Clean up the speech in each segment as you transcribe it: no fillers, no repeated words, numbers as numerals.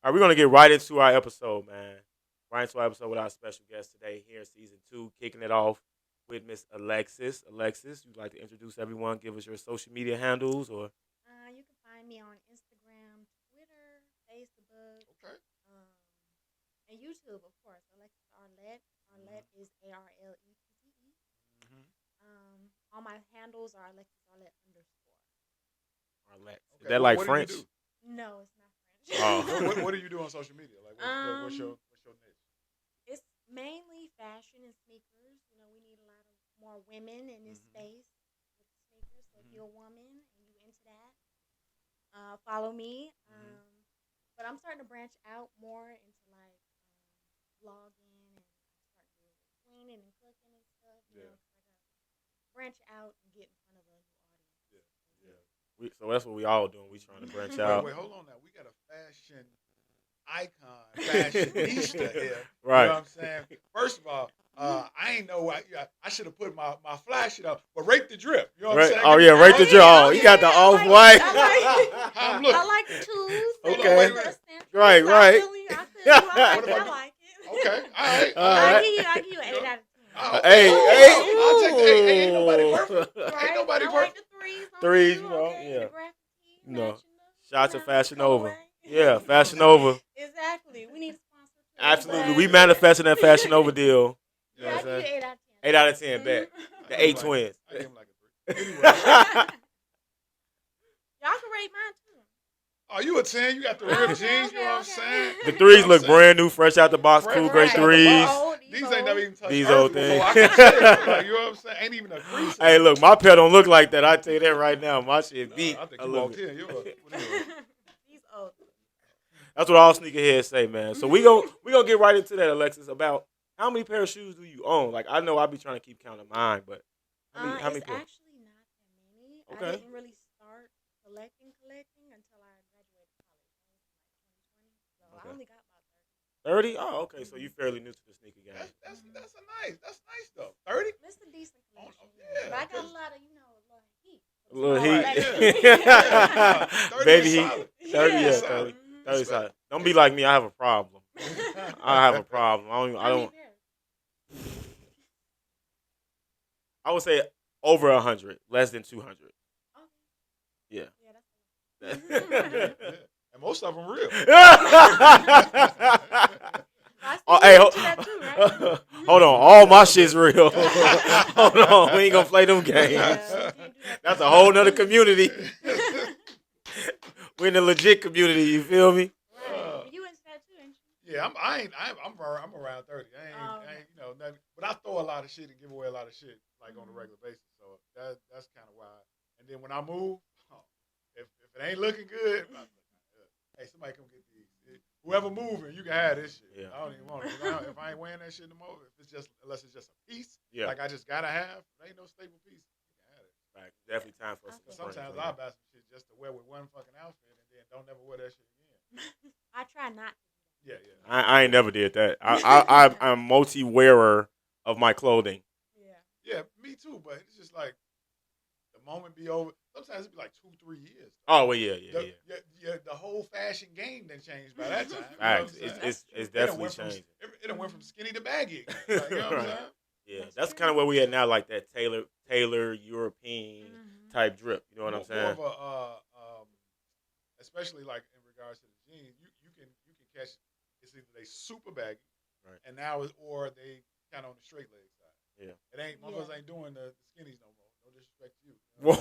All right, we're gonna get right into our episode, man. Right into our episode with our special guest today here in season 2, kicking it off with Miss Alexis. Alexis, you'd like to introduce everyone, give us your social media handles, or You can find me on Instagram, Twitter, Facebook, Okay. um, and YouTube, of course. Alexis Arlette. Arlette is ARLETTE. Mm-hmm. All my handles are Alexis Arlette underscore. Arlette. Is Okay. that like What do you French? do? No, it's not Oh. French. What do you do on social media? Like, what's your niche? It's mainly fashion and sneakers. You know, we need a lot of more women in this Mm-hmm. space with the sneakers. So if Mm-hmm. you're a woman and you into that, follow me. Mm-hmm. But I'm starting to branch out more into like vlogging and I'm starting to do cleaning and cooking and stuff. You Yeah. know, 'cause I gotta branch out and get in front of a new audience. Yeah. Yeah. So that's what we all doing. We trying to branch Wait, out. wait, hold on now. We got a fashion icon, fashionista here. Right. You know what I'm saying? First of all, I ain't know. I should have put my flash it up, but rate the drip. You know what I'm Right. saying? Oh yeah, rate the drip. Oh, you got the off white. How I'm looking. I like the twos. Okay. Wait. Right, right. I feel you. I What like it. about I like it. Okay, all right. All right. I give you an 8 out of 10. Oh, Hey, I'll take the hey. hey, ain't nobody perfect. Right? Ain't nobody I like perfect. the threes. On Threes, you, you know, okay? yeah. The graphic tee, You know, matching the- shots you of know, Fashion the Nova. colorway. Yeah, Fashion Nova. Exactly. We need a sponsor. Too. Absolutely. We manifesting that Fashion Nova deal. You know Yeah, I what I'm give you saying? 8 out of 10. 8 out of 10, bet. I The give 8 him twins. I give him like a 3. Anyway. Y'all can rate mine too. Oh, you a 10? You got the ripped Okay, jeans, you know what I'm okay. saying? The You threes know what look I'm saying? brand new, fresh out the box, cool, great Fresh out the threes. box. These ain't never even touched These earth old before. things. I can say it. Like, you know what I'm saying? Ain't even a crease. Hey, look, my pair don't look like that. I tell you that right now. My shit beat. I think a you little walked bit. in. What are you? These old. That's what all sneakerheads say, man. So we gonna get right into that, Alexis. About how many pair of shoes do you own? Like I know I be trying to keep count of mine, but how many It's pair? actually not that many. Okay. I didn't really start collecting until I graduated college. So I Okay. only got about 30? Oh, okay. So you fairly new to the sneaker game. That's nice though. 30? 30. It's a decent collection. yeah, But I got a 'cause- lot of, you know, a lot of heat. A little Small heat. collection. 30 Baby is heat. solid. 30, yeah, Solid. 30. Mhm. 30 solid. Don't be like me. I have a problem. I have a problem. I How many don't. pairs? I would say over 100, less than 200. Okay. Yeah. Yeah, that's And most of them real. I Oh, still hey, into that too, right? hold on. All my shit's real. Hold on. We ain't gonna play them games. Yeah, you can't do that. That's a whole nother community. We're in the legit community. You feel me? Right. You into that too, ain't you? Yeah, I'm around 30. I ain't nothing. But I throw a lot of shit and give away a lot of shit like on a regular basis. So that's kind of why. And then when I move, if it ain't looking good, hey, somebody come get these. Whoever moving, you can have this shit. Yeah. I don't even want it. If I ain't wearing that shit no more, unless it's just a piece, Yeah. like I just gotta have, there ain't no staple piece. You can have it. Right. Definitely time for us to Sometimes I buy some shit just to wear with one fucking outfit and then don't never wear that shit again. I try not. Yeah. I ain't never did that. I'm multi-wearer of my clothing. Yeah. Yeah, me too. But it's just like the moment be over. Sometimes it be like 2-3 years. Oh well, yeah. The whole fashion game then changed by that time. Facts. You know what I'm saying? It's definitely changing. It done went from skinny to baggy. Like, you know what I'm saying? Yeah, That's that's true. kind of where we at now, like that Taylor European type drip. You know what I'm saying? More of a, especially like in regards to the jeans, you can catch it's either they super baggy, Right. and now or they kind of on the straight leg side. Yeah. It ain't motherfuckers ain't doing the skinnies no more. No disrespect to you. Whoa!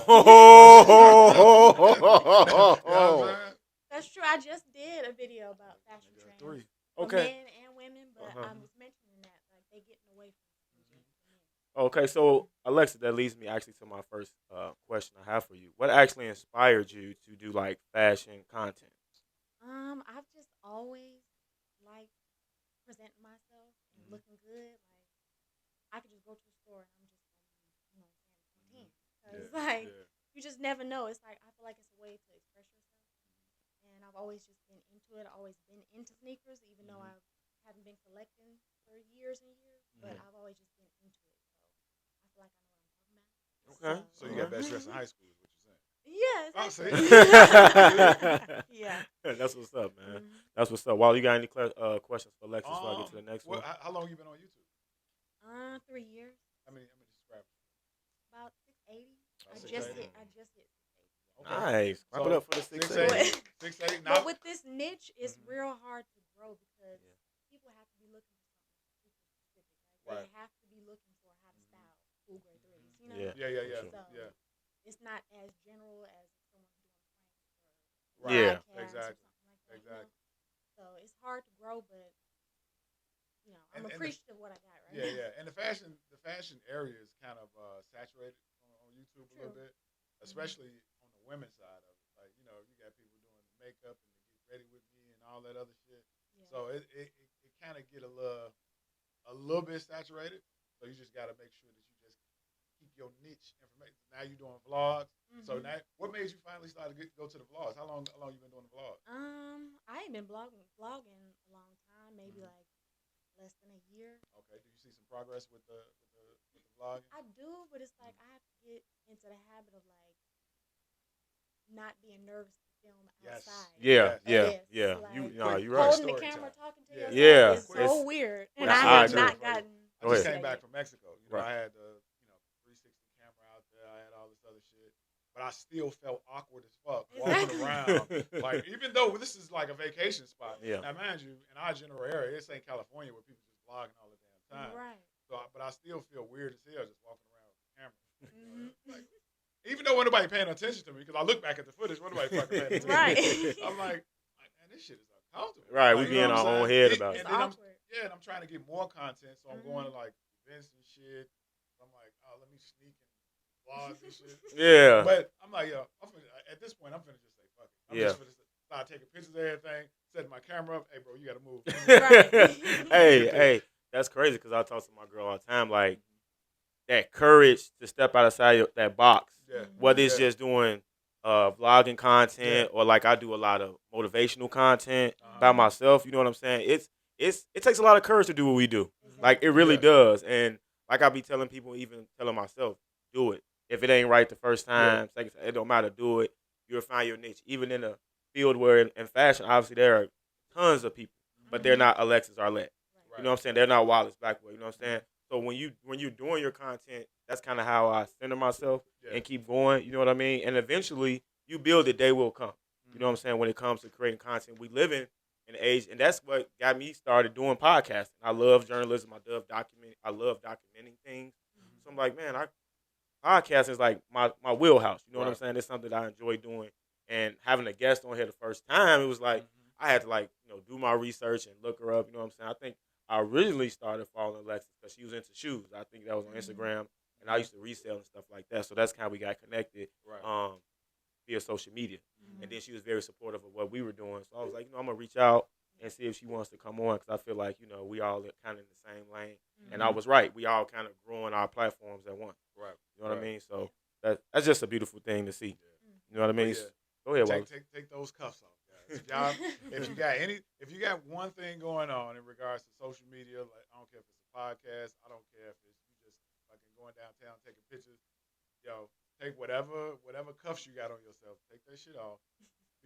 You know what I'm saying? That's true. I just did a video about fashion trends Three. for Okay. men and women, but I was mentioning that like they getting away from jeans for men. Okay, so Alexa, that leads me actually to my first question I have for you. What actually inspired you to do like fashion content? I've just always liked presenting myself and looking good. Like I could just go to the store and I'm just gonna be, because like you just never know. It's like I feel like it's a way to express yourself, and I've always just been into it. I've always been into sneakers, even though I haven't been collecting for years and years. But I've always just been into it, so I feel like I know what I'm talking about. Okay. So you got best dressed in high school, is what you're saying? Yeah, Oh, see? exactly. Yeah. That's what's up, man. Mhm. That's what's up. Well, you got any questions for Alexis before I get to the next one? How long you been on YouTube? 3 years. How many subscribers? About 680. About I just 680. hit. I just hit 680. Okay. Nice. Clap it So up for the 680. 680. 680. But Now, with this niche, it's Mhm. real hard to grow because Yeah. people have to be looking for something super specific. Like Right. they have to be looking for how to style food grade threes. You know. Yeah. yeah. For sure. So Yeah. it's not as general as if someone's doing pranks or Yeah. podcasts or Exactly. something like that. Exactly. So it's hard to grow, but I'm And appreciative of what I got right Yeah, now. yeah. And the fashion area is kind of saturated on YouTube a little True. bit, especially on the women's side of it. Like, you got people doing the makeup and the get ready with me and all that other shit. Yeah. So it kind of get a little bit saturated. So you just got to make sure that you just keep your niche information. Now you're doing vlogs. So now, what made you finally start to go to the vlogs? How long you been doing the vlogs? I ain't been vlogging a long time, maybe like less than a year. Okay. Do you see some progress with the vlogging? I do, but it's like I have to get into the habit of like not being nervous to film Yes. outside. Yeah. Yes. Yeah. Like, You're quick right. holding the story camera, time. talking to Yeah. yourself Yeah. is so It's- weird, and Nah, I I have agree. not gotten. I Go just ahead. came back from Mexico. Right. I had the 360 camera out there. I had all this other shit, but I still felt awkward as fuck walking around. Like, even though this is like a vacation spot. Yeah. Now, mind you, in our general area, this ain't California where people just vlogging all the damn time. Right. So, but I still feel weird as hell just walking around with the camera. Mm-hmm. Like, even though nobody paying attention to me, because I look back at the footage, nobody fucking paying attention. Right. I'm like, man, this shit is uncomfortable. Right, Like, we you be in know what our I'm own saying? head about It's it. And then awkward. and I'm trying to get more content, so I'm going to like events and shit. I'm like, oh, let me sneak and vlog this shit. Yeah. But I'm like, at this point, I'm finna just say fuck it. I'm Yeah. just finna start taking pictures of everything, setting my camera up. Hey, bro, you gotta move. Hey, that's crazy because I talk to my girl all the time. Like that courage to step outside that box, Yeah. whether it's Yeah. just doing vlogging content Yeah. or like I do a lot of motivational content by Uh-huh. myself. You know what I'm saying? It takes a lot of courage to do what we do. Exactly. Like it really Yeah. does. And like I be telling people, even telling myself, do it. If it ain't right the first time, second time, it don't matter. Do it. You'll find your niche. Even in a field where in fashion, obviously there are tons of people, but they're not Alexis Arlette. Right. You know what I'm saying? They're not Wallace Blackwell. You know what I'm saying? So when you're doing your content, that's kind of how I center myself and keep going. You know what I mean? And eventually, you build it, day will come. You know what I'm saying? When it comes to creating content, we live in an age, and that's what got me started doing podcasting. I love journalism. I love documenting things. So I'm like, man, podcasting is like my wheelhouse. You know what I'm saying? It's something that I enjoy doing. And having a guest on here the first time, it was like I had to do my research and look her up. You know what I'm saying? I think I originally started following Alexis because she was into shoes. I think that was on Instagram, and I used to resell and stuff like that. So that's how we got connected via social media. And then she was very supportive of what we were doing. So I was like, I'm gonna reach out and see if she wants to come on because I feel like we all kind of in the same lane. And I was right. We all kind of growing our platforms at once. Right. You know what I mean? So that's just a beautiful thing to see. You know what I mean? Yeah. Go ahead, Wallace. Take those cuffs off, guys. If you got one thing going on in regards to social media, like I don't care if it's a podcast, I don't care if it's you just fucking going downtown taking pictures, take whatever cuffs you got on yourself, take that shit off,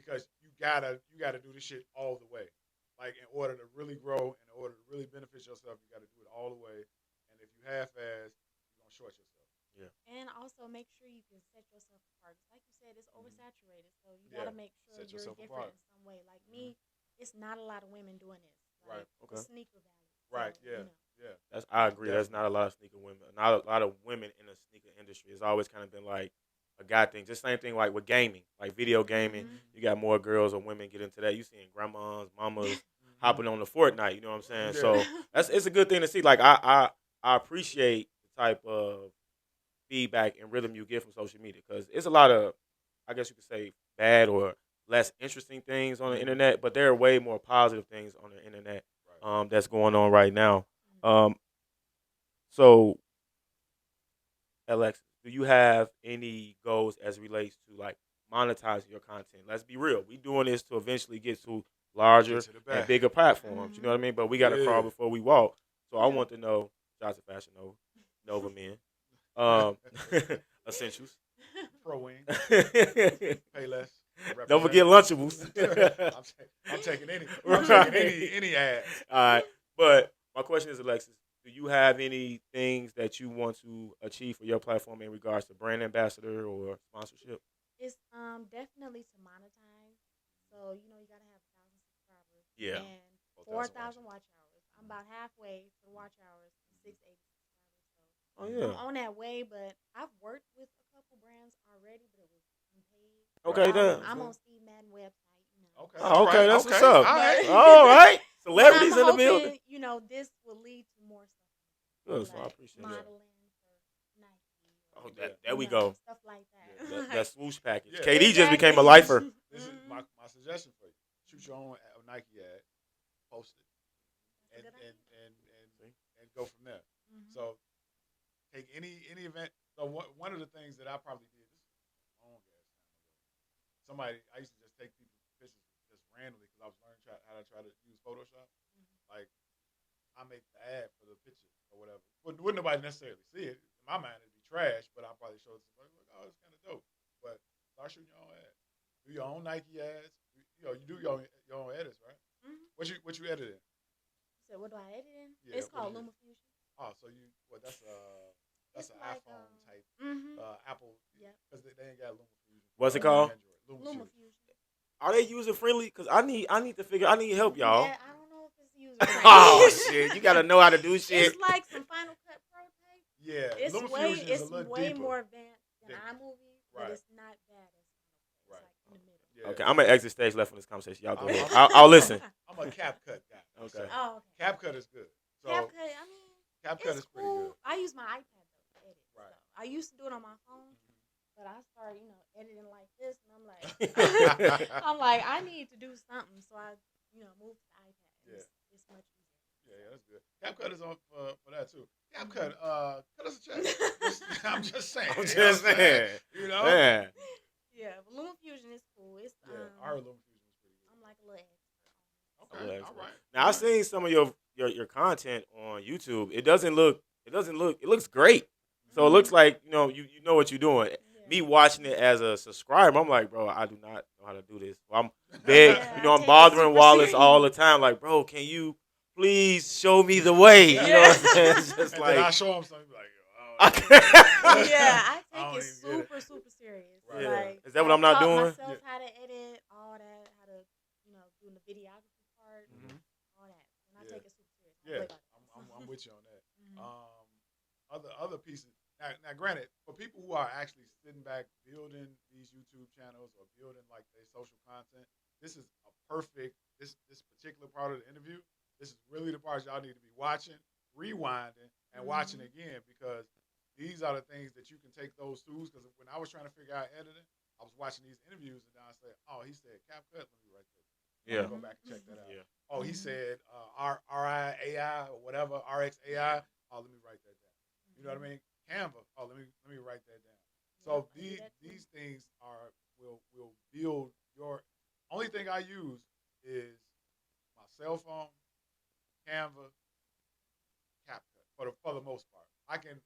because you gotta do this shit all the way. Like in order to really grow, in order to really benefit yourself, you gotta do it all the way. And if you half-ass, you're gonna short yourself. Yeah. And also make sure you can set yourself apart. Like you said, it's oversaturated, so you gotta make sure Set you're yourself different apart. in some way. Like me, it's not a lot of women doing this. Like, Right. the sneaker valley. Right. So, Yeah. Yeah. I agree. There's not a lot of sneaker women. Not a lot of women in the sneaker industry. It's always kind of been like a guy thing. Just same thing like with gaming, like video gaming. You got more girls or women get into that. You seeing grandmas, mamas hopping on the Fortnite. You know what I'm saying? Yeah. So it's a good thing to see. Like I appreciate the type of feedback and rhythm you get from social media because it's a lot of, I guess you could say, bad or less interesting things on the internet, but there are way more positive things on the internet that's going on right now. So, Alex, do you have any goals as it relates to like monetizing your content? Let's be real. We doing this to eventually get to larger and bigger platforms. You know what I mean? But we got to crawl before we walk. So I want to know, shots of Fashion Nova Men, essentials. pro wing. Pay less. Don't forget Lunchables. I'm taking any ad. All right, but my question is, Alexis, do you have any things that you want to achieve for your platform in regards to brand ambassador or sponsorship? It's definitely to monetize. So you know you gotta have 1,000 subscribers. Yeah. And 4,000 watch hours. I'm about halfway to the watch hours and 680 subscribers. So Oh yeah. I'm on that way, but I've worked with a couple brands already, but it was unpaid. Okay, then. I'm on Steve Madden website. You know. Okay. Oh, okay, that's what's up. All right. All right. But Celebrities I'm in the hoping, building. you know, this will lead to more stuff. Good, so I Like appreciate that. modeling for Nike. Oh, or, there we you know, go. Stuff like that. That swoosh package. Yeah. KD just became a lifer. This is my suggestion for you. Shoot your own Nike ad, post it, and go from there. Mm-hmm. So take any event. So one of the things that I probably did, this is a long ass time ago. I used to just take people's pictures just randomly because I was learning how to try to use Photoshop. Mm-hmm. Like I make the ad for the picture or whatever. Wouldn't nobody necessarily see it. In my mind, it'd be trash, but I'll probably show it to somebody like, oh, it's kind of dope. But start shooting your own ad. Do your own Nike ads. You do your own edits, right? Mm-hmm. What you edited? So what do I edit in? Yeah, it's called LumaFusion. Oh, so that's an like, iPhone type mm-hmm. Apple. Yeah. Because they ain't got LumaFusion. What's it called? LumaFusion. Are they user friendly? Cause I need to figure. I need help, y'all. Yeah, I don't know if it's user friendly. Oh shit! You gotta know how to do shit. It's like some Final Cut Pro type. Yeah, It's LumaFusion is a little way deeper. more advanced than iMovie, but it's not bad as Final Cut. It's Right. like in the middle. Yeah. Okay, I'm gonna exit stage left from this conversation. Y'all go ahead. I'll listen. I'm a CapCut guy. Okay. Oh, okay. CapCut is good. So CapCut, I mean, CapCut it's is pretty cool. good. I use my iPad though to edit. Right. So I used to do it on my phone, but I started, editing like this, and I'm like, I need to do something. So I, moved to the iPad. Yeah. It's much easier. Yeah, that's good. CapCut is on for that too. CapCut, cut us a check. I'm just saying. You know? Yeah. Yeah, but LumaFusion is cool. It's our LumaFusion is pretty good. I'm like a little expert. Okay, all right. Now I've seen some of your content on YouTube. It looks great. So it looks like you know what you're doing. Yeah. Me watching it as a subscriber, I'm like, bro, I do not know how to do this. Well, I'm big, Yeah, I'm bothering Wallace all the time. Like, bro, can you please show me the way? You know what I'm saying? It's just and like then I show him something like, Yeah, I don't take it even get super serious. Right. Yeah. Like, Is that what I'm not doing? Myself how to edit, all that, how to, do the videography part, all that. And I take it super serious. I'm with you on that. Mm-hmm. Other pieces. Now, granted, for people who are actually sitting back building these YouTube channels or building like their social content, this is a perfect this particular part of the interview. This is really the part y'all need to be watching, rewinding, and watching again because these are the things that you can take those tools. Because when I was trying to figure out editing, I was watching these interviews and I said, "Oh, he said CapCut. Let me write that. Yeah. Go back and check that out. Yeah. Oh, he said RIAI or whatever RXAI. Oh, let me write that down. You know what I mean? Canva. Oh, let me write that down. So these things will build your. Only thing I use is my cell phone, Canva, CapCut for the most part. I can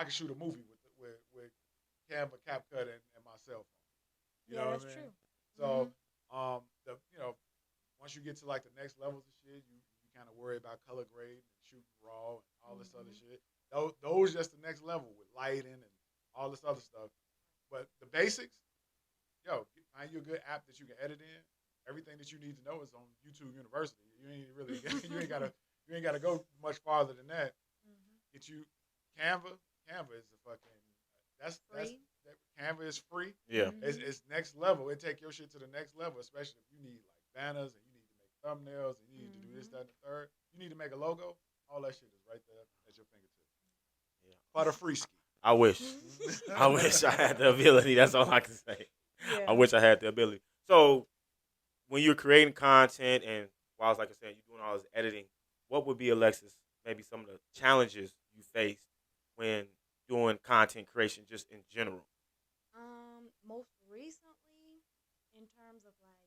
shoot a movie with Canva, CapCut, and my cell phone. You know what I mean? True. So once you get to like the next levels of shit, you kind of worry about color grade and shooting raw and all this other shit. Those just the next level with lighting and all this other stuff. But the basics, find you a good app that you can edit in. Everything that you need to know is on YouTube University. You ain't gotta go much farther than that. Get you Canva. Canva is the fucking Canva is free. Yeah. It's next level. It take your shit to the next level, especially if you need like banners and you need to make thumbnails and you need to do this, that, and the third. You need to make a logo. All that shit is right there at your fingertips. Yeah. For the free ski. I wish. I wish I had the ability. That's all I can say. Yeah. I wish I had the ability. So when you're creating content and while like I said, you're doing all this editing, what would be, Alexis, maybe some of the challenges you faced when doing content creation just in general? Most recently, in terms of like,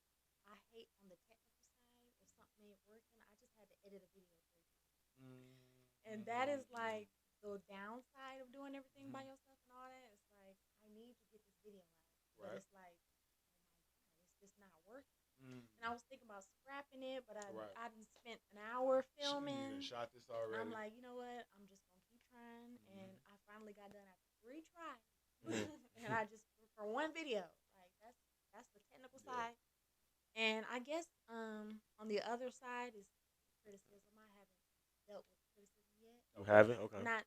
I hate on the technical side, if something ain't working, I just had to edit a video 3 times. And that is like the downside of doing everything by yourself and all that. It's like, I need to get this but it's like, it's just not working. And I was thinking about scrapping it, but I done spent an hour filming. You shot this already. And I'm like, you know what? I'm just gonna keep trying. And I finally got done after 3 tries. And I just for one video, like that's the technical side. And I guess on the other side is criticism. I haven't dealt with criticism yet. You haven't? Okay. Not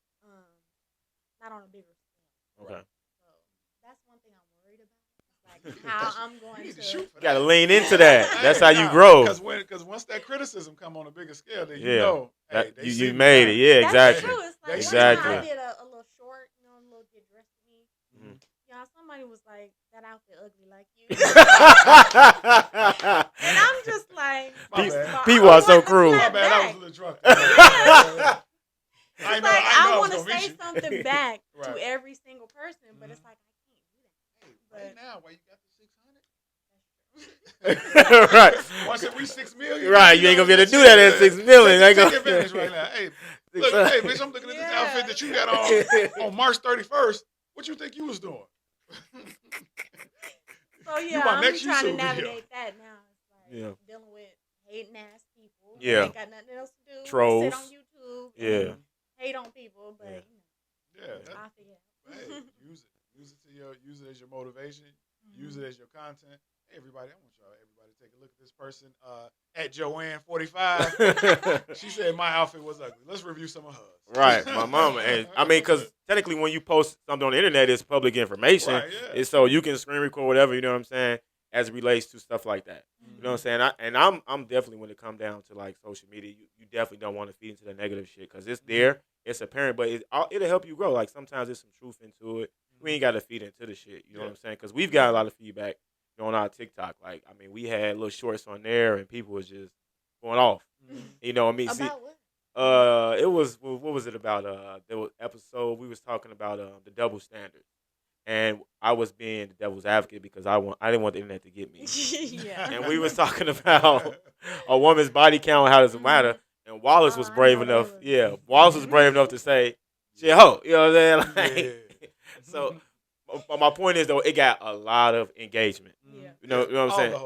on a bigger scale. Okay. So that's one thing I'm worried about. Like how I'm going to. You gotta lean into that. That's how you grow. Because once that criticism come on a bigger scale, then you know, hey, you made it. Yeah, exactly. That's true. It's like exactly. I did a little short, a little get dressed for me. Y'all, somebody was like, that outfit ugly like you. And I'm just like, Pete was so cruel. My bad, I was a little drunk. I want to say something back to every single person, but it's like, right now, why you got right. the 600? Once it reach 6 million, right? You ain't gonna be able to do that at 6 million. Take advantage right now. Hey, look, hey, bitch, I'm looking at this outfit that you got on March 31st. What you think you was doing? So yeah, I'm trying to navigate that now. It's like dealing with hating ass people. Yeah, ain't got nothing else to do. Trolls. Sit on YouTube. Yeah, hate on people, but I'll figure it out. Hey, use it as your motivation. Use it as your content. Hey, everybody, I want everybody to take a look at this person at Joanne45. She said my outfit was ugly. Let's review some of hers. Right, my mama. And, I mean, because technically when you post something on the internet, it's public information. Right, and so you can screen record whatever, you know what I'm saying, as it relates to stuff like that. You know what I'm saying? I'm definitely, when it comes down to like social media, you definitely don't want to feed into the negative shit because it's there, it's apparent, but it'll help you grow. Like sometimes there's some truth into it. We ain't got to feed into the shit. You know what I'm saying? Because we've got a lot of feedback on our TikTok. Like, I mean, we had little shorts on there and people was just going off. You know what I mean? About what? It was, what was it about? There was episode we was talking about the double standard. And I was being the devil's advocate because I didn't want the internet to get me. And we was talking about a woman's body count, how does it matter? And Wallace was brave enough. Yeah, Wallace was brave enough to say, "She a hoe." You know what I'm saying? Like, so, my point is though, it got a lot of engagement. You know what I'm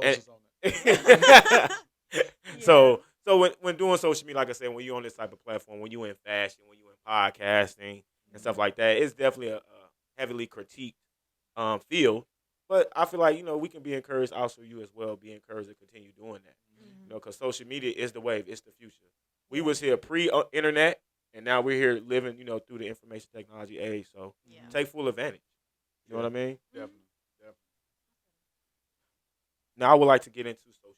saying? So when doing social media, like I said, when you're on this type of platform, when you're in fashion, when you're in podcasting and stuff like that, it's definitely a heavily critiqued field. But I feel like, we can be encouraged, also you as well, be encouraged to continue doing that. Because social media is the wave, it's the future. We was here pre-internet, and now we're here living, through the information technology age. So take full advantage. You know what I mean? Definitely. Now I would like to get into social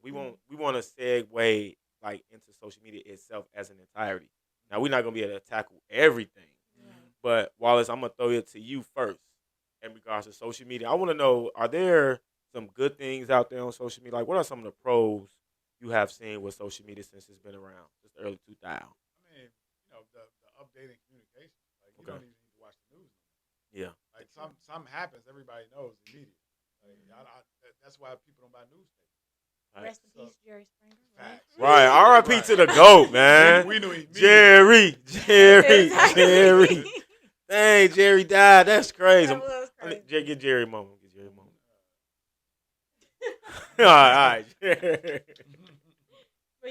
media. We want to segue like into social media itself as an entirety. Now we're not gonna be able to tackle everything, but Wallace, I'm gonna throw it to you first in regards to social media. I want to know: are there some good things out there on social media? Like, what are some of the pros you have seen with social media since it's been around, just early 2000? I mean, the updating communication. Like, you don't even need to watch the news. Yeah. Like something happens, everybody knows immediately. Like, that's why people don't buy newspapers. Rest in peace, Jerry Springer. Right. R.I.P. to the GOAT, man. We knew he Jerry. Dang, Jerry died. That's crazy. That was crazy. Get Jerry a moment. All right. But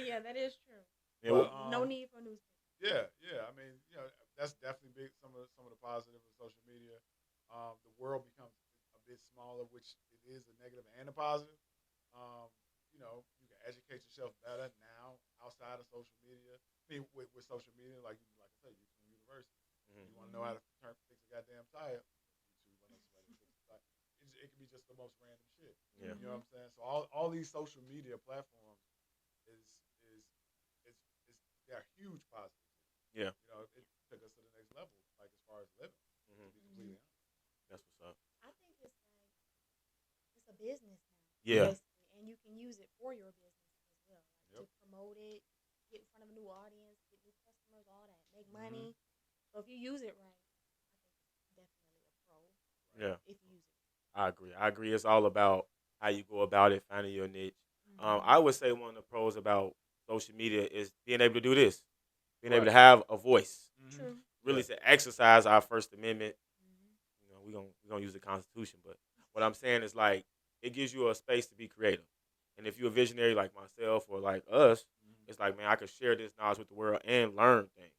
yeah, that is true. Yeah, no need for newspapers. Yeah. I mean, that's definitely big. Some of the positives of social media. The world becomes a bit smaller, which it is a negative and a positive. You can educate yourself better now outside of social media. I mean, with social media, like I said, you can university. You want to know how to fix a goddamn tire? It can be just the most random shit. Yeah. You know what I'm saying? So all these social media platforms they're huge positives. Yeah. It took us to the next level, like as far as living. To be completely honest. That's what's up. I think it's a business now. Yeah. Basically, and you can use it for your business as well, to promote it, get in front of a new audience, get new customers, all that, make money. So if you use it right, I think it's definitely a pro. Yeah. If you use it. I agree. It's all about how you go about it, finding your niche. I would say one of the pros about social media is being able to do this, being able to have a voice. Really to exercise our First Amendment. We're gonna use the Constitution, but What I'm saying is like it gives you a space to be creative. And if you're a visionary like myself or like us, it's like, man, I could share this knowledge with the world and learn things.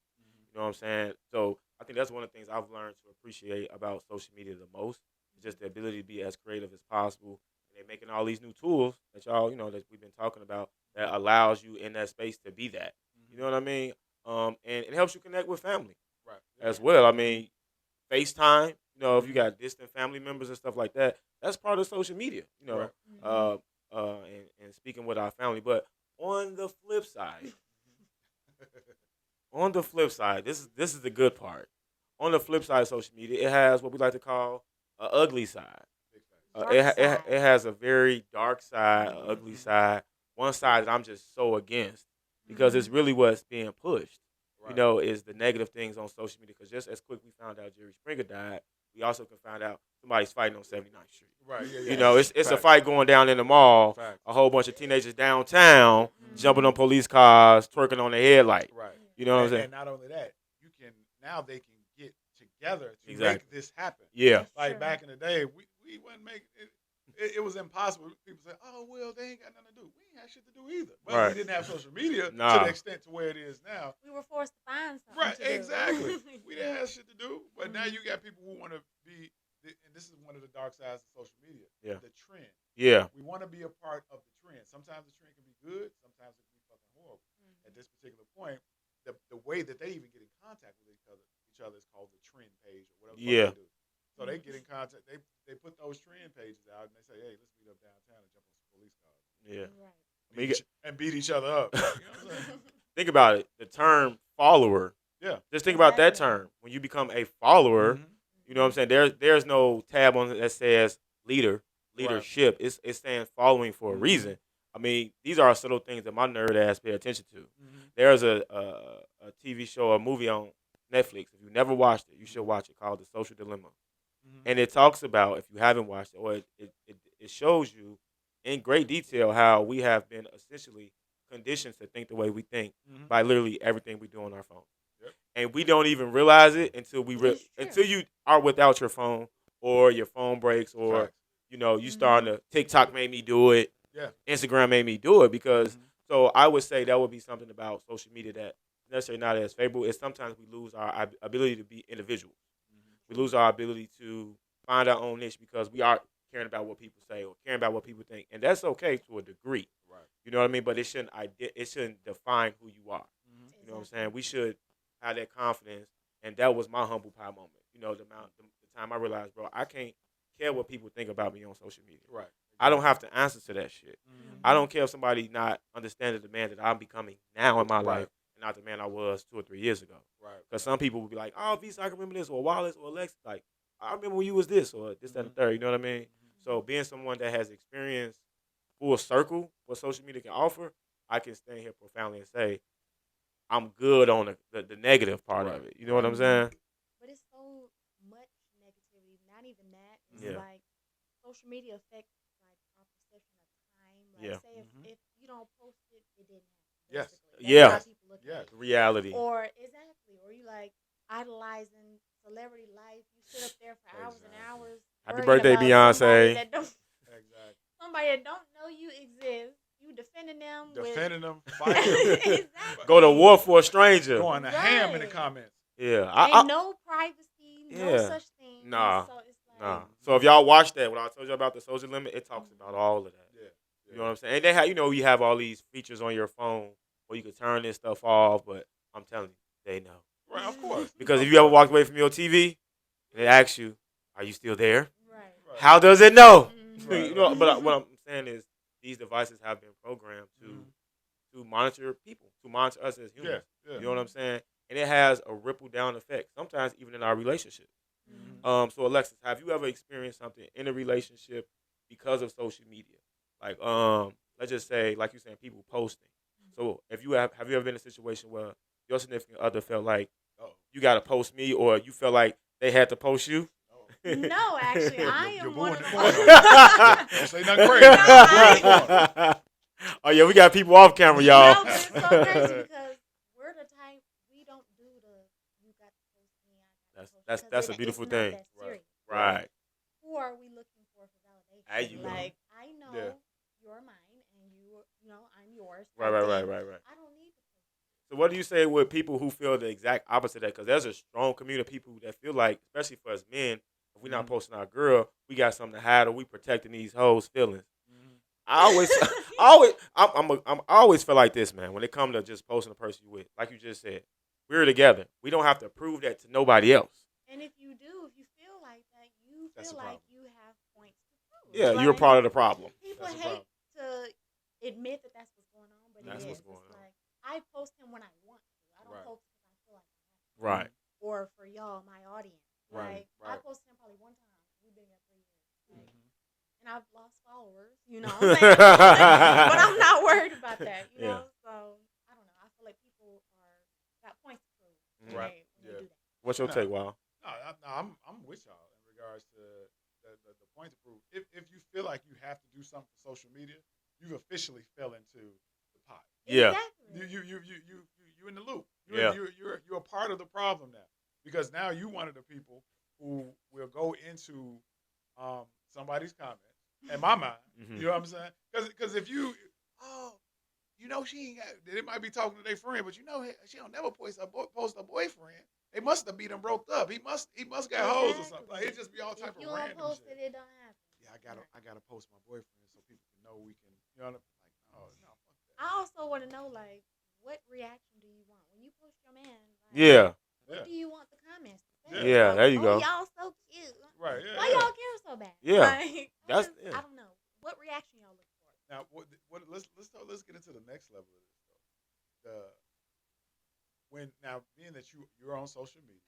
You know what I'm saying? So I think that's one of the things I've learned to appreciate about social media the most. Is just the ability to be as creative as possible. And they're making all these new tools that y'all, that we've been talking about that allows you in that space to be that. You know what I mean? And it helps you connect with family as well. I mean, FaceTime, if you got distant family members and stuff like that, that's part of social media, and speaking with our family. But on the flip side, this is the good part. On the flip side of social media, it has what we like to call an ugly side. It has a very dark side, an ugly side. One side that I'm just so against because it's really what's being pushed. Is the negative things on social media. Because just as quick we found out Jerry Springer died, we also can find out somebody's fighting on 79th Street. Right. Yeah. It's a fight going down in the mall. Fact. A whole bunch of teenagers downtown jumping on police cars, twerking on the headlight. Right. You know what I'm saying? And not only that, they can get together to make this happen. Yeah. Like back in the day, we wouldn't make it. It was impossible. People say, "Oh well, they ain't got nothing to do." We ain't had shit to do either. But we didn't have social media to the extent to where it is now. We were forced to find something. Right, to exactly. We didn't have shit to do, but now you got people who want to be. And this is one of the dark sides of social media. Yeah. The trend. Yeah. We want to be a part of the trend. Sometimes the trend can be good. Sometimes it can be fucking horrible. At this particular point, the way that they even get in contact with each other is called the trend page or whatever they do. So they get in contact. They put those trend pages out and they say, "Hey, let's meet up downtown and jump on some police cars." Yeah. Right. And beat each other up. You know what I'm saying? Think about it. The term follower. Yeah. Just think about that term. When you become a follower, you know what I'm saying? There's no tab on it that says leadership. Right. It's saying following for a reason. I mean, these are subtle things that my nerd ass pay attention to. There's a TV show, a movie on Netflix. If you never watched it, you should watch it, called The Social Dilemma. And it talks about, if you haven't watched it, or it shows you in great detail how we have been essentially conditioned to think the way we think by literally everything we do on our phone. Yep. And we don't even realize it until until you are without your phone, or your phone breaks, or you starting to TikTok made me do it. Yeah. Instagram made me do it because so I would say that would be something about social media that necessarily not as favorable. Is sometimes we lose our ability to be individuals. We lose our ability to find our own niche because we are caring about what people say or caring about what people think, and that's okay to a degree. Right. You know what I mean? But it shouldn't define who you are. You know what I'm saying? We should have that confidence, and that was my humble pie moment. The time I realized, bro, I can't care what people think about me on social media. Right. I don't have to answer to that shit. I don't care if somebody not understanding the man that I'm becoming now in my life. Not the man I was 2 or 3 years ago. Right. Because some people would be like, "Oh, Visa, I can remember this," or Wallace, or Alexis. Like, I remember when you was this, or this, that, and the third. You know what I mean? So being someone that has experienced full circle what social media can offer, I can stand here profoundly and say, I'm good on the negative part of it. You know what I'm saying? But it's so much negativity. Not even that. It's like social media affects like our perception of time. Like, say if you don't post it, it didn't happen. Yes. Yeah. Reality. Or you like idolizing celebrity life. You sit up there for hours and hours. Happy birthday, Beyonce. Somebody that don't know you exist. You defending them. Fighting. Exactly. Go to war for a stranger. Going to ham in the comments. Yeah. Ain't no privacy, no such thing. Nah. So it's like, So if y'all watch that, when I told you about the social limit, it talks about all of that. Yeah. You know what I'm saying? And they have, you have all these features on your phone where you can turn this stuff off, but I'm telling you, they know. Right, of course. Because if you ever walked away from your TV, and they ask you, are you still there? Right. How does it know? Right. But what I'm saying is these devices have been programmed to monitor people, to monitor us as humans. Yeah. You know what I'm saying? And it has a ripple down effect, sometimes even in our relationship. So Alexis, have you ever experienced something in a relationship because of social media? Like, let's just say, like you're saying, people posting. So have you ever been in a situation where your significant other felt like you got to post me, or you felt like they had to post you? No, actually, I am one of the Don't say nothing crazy. Oh yeah, we got people off camera, y'all. No, but it's so crazy because we're the type, we don't do you got to post me, I got to post you. That's a beautiful thing. That serious. Right. Who are we looking for validation? There you go. Like, I know Yeah. you're mine, and you know, I'm yours. Right. Then Right. I don't need to post. So what do you say with people who feel the exact opposite of that? Because there's a strong community of people that feel like, especially for us men, if we're not posting our girl, we got something to hide, or we protecting these hoes' feelings. I always, I always feel like this, man. When it comes to just posting the person you with, like you just said, we're together. We don't have to prove that to nobody else. And if you do, if you feel like that, you That's feel the like problem. you have points to prove. Yeah, Like, you're a part of the problem. People That's the hate problem. to admit that that's what's going on, but That's it what's is. going It's on. like, I post him when I want to. I don't Right. post because I feel like I have to. Right. Or for y'all, my audience. Right, Like, I right. posted him probably one time. We've been here 3 years. Like, and I've lost followers, you know what I'm saying? But I'm not worried about that, you know? So, I don't know. I feel like people got points to prove Right. when they do that. What's your take, Wild? No, I'm with y'all in regards to the point to prove. If you feel like you have to do something for social media, you've officially fell into the pot. Yeah. Exactly. You in the loop. Yeah. You're a part of the problem now, because now you one of the people who will go into somebody's comments. In my mind, you know what I'm saying? Because if you, she ain't got, they might be talking to their friend, but she don't never post her boyfriend. They must have beat him broke up. He must got hoes or something. Like, it just be all type of random If you don't post shit. it don't happen. Yeah, I gotta post my boyfriend so people can know we can. You know, like, no, fuck that. I also want to know, like, what reaction do you want when you post your man? Like, Yeah. What do you want the comments to say? Yeah, like, there you go. Y'all so cute. Right. Yeah. Why y'all care so bad? Yeah. Like, I don't know. What reaction y'all look for? Now, let's get into the next level of this though. Being that you're on social media,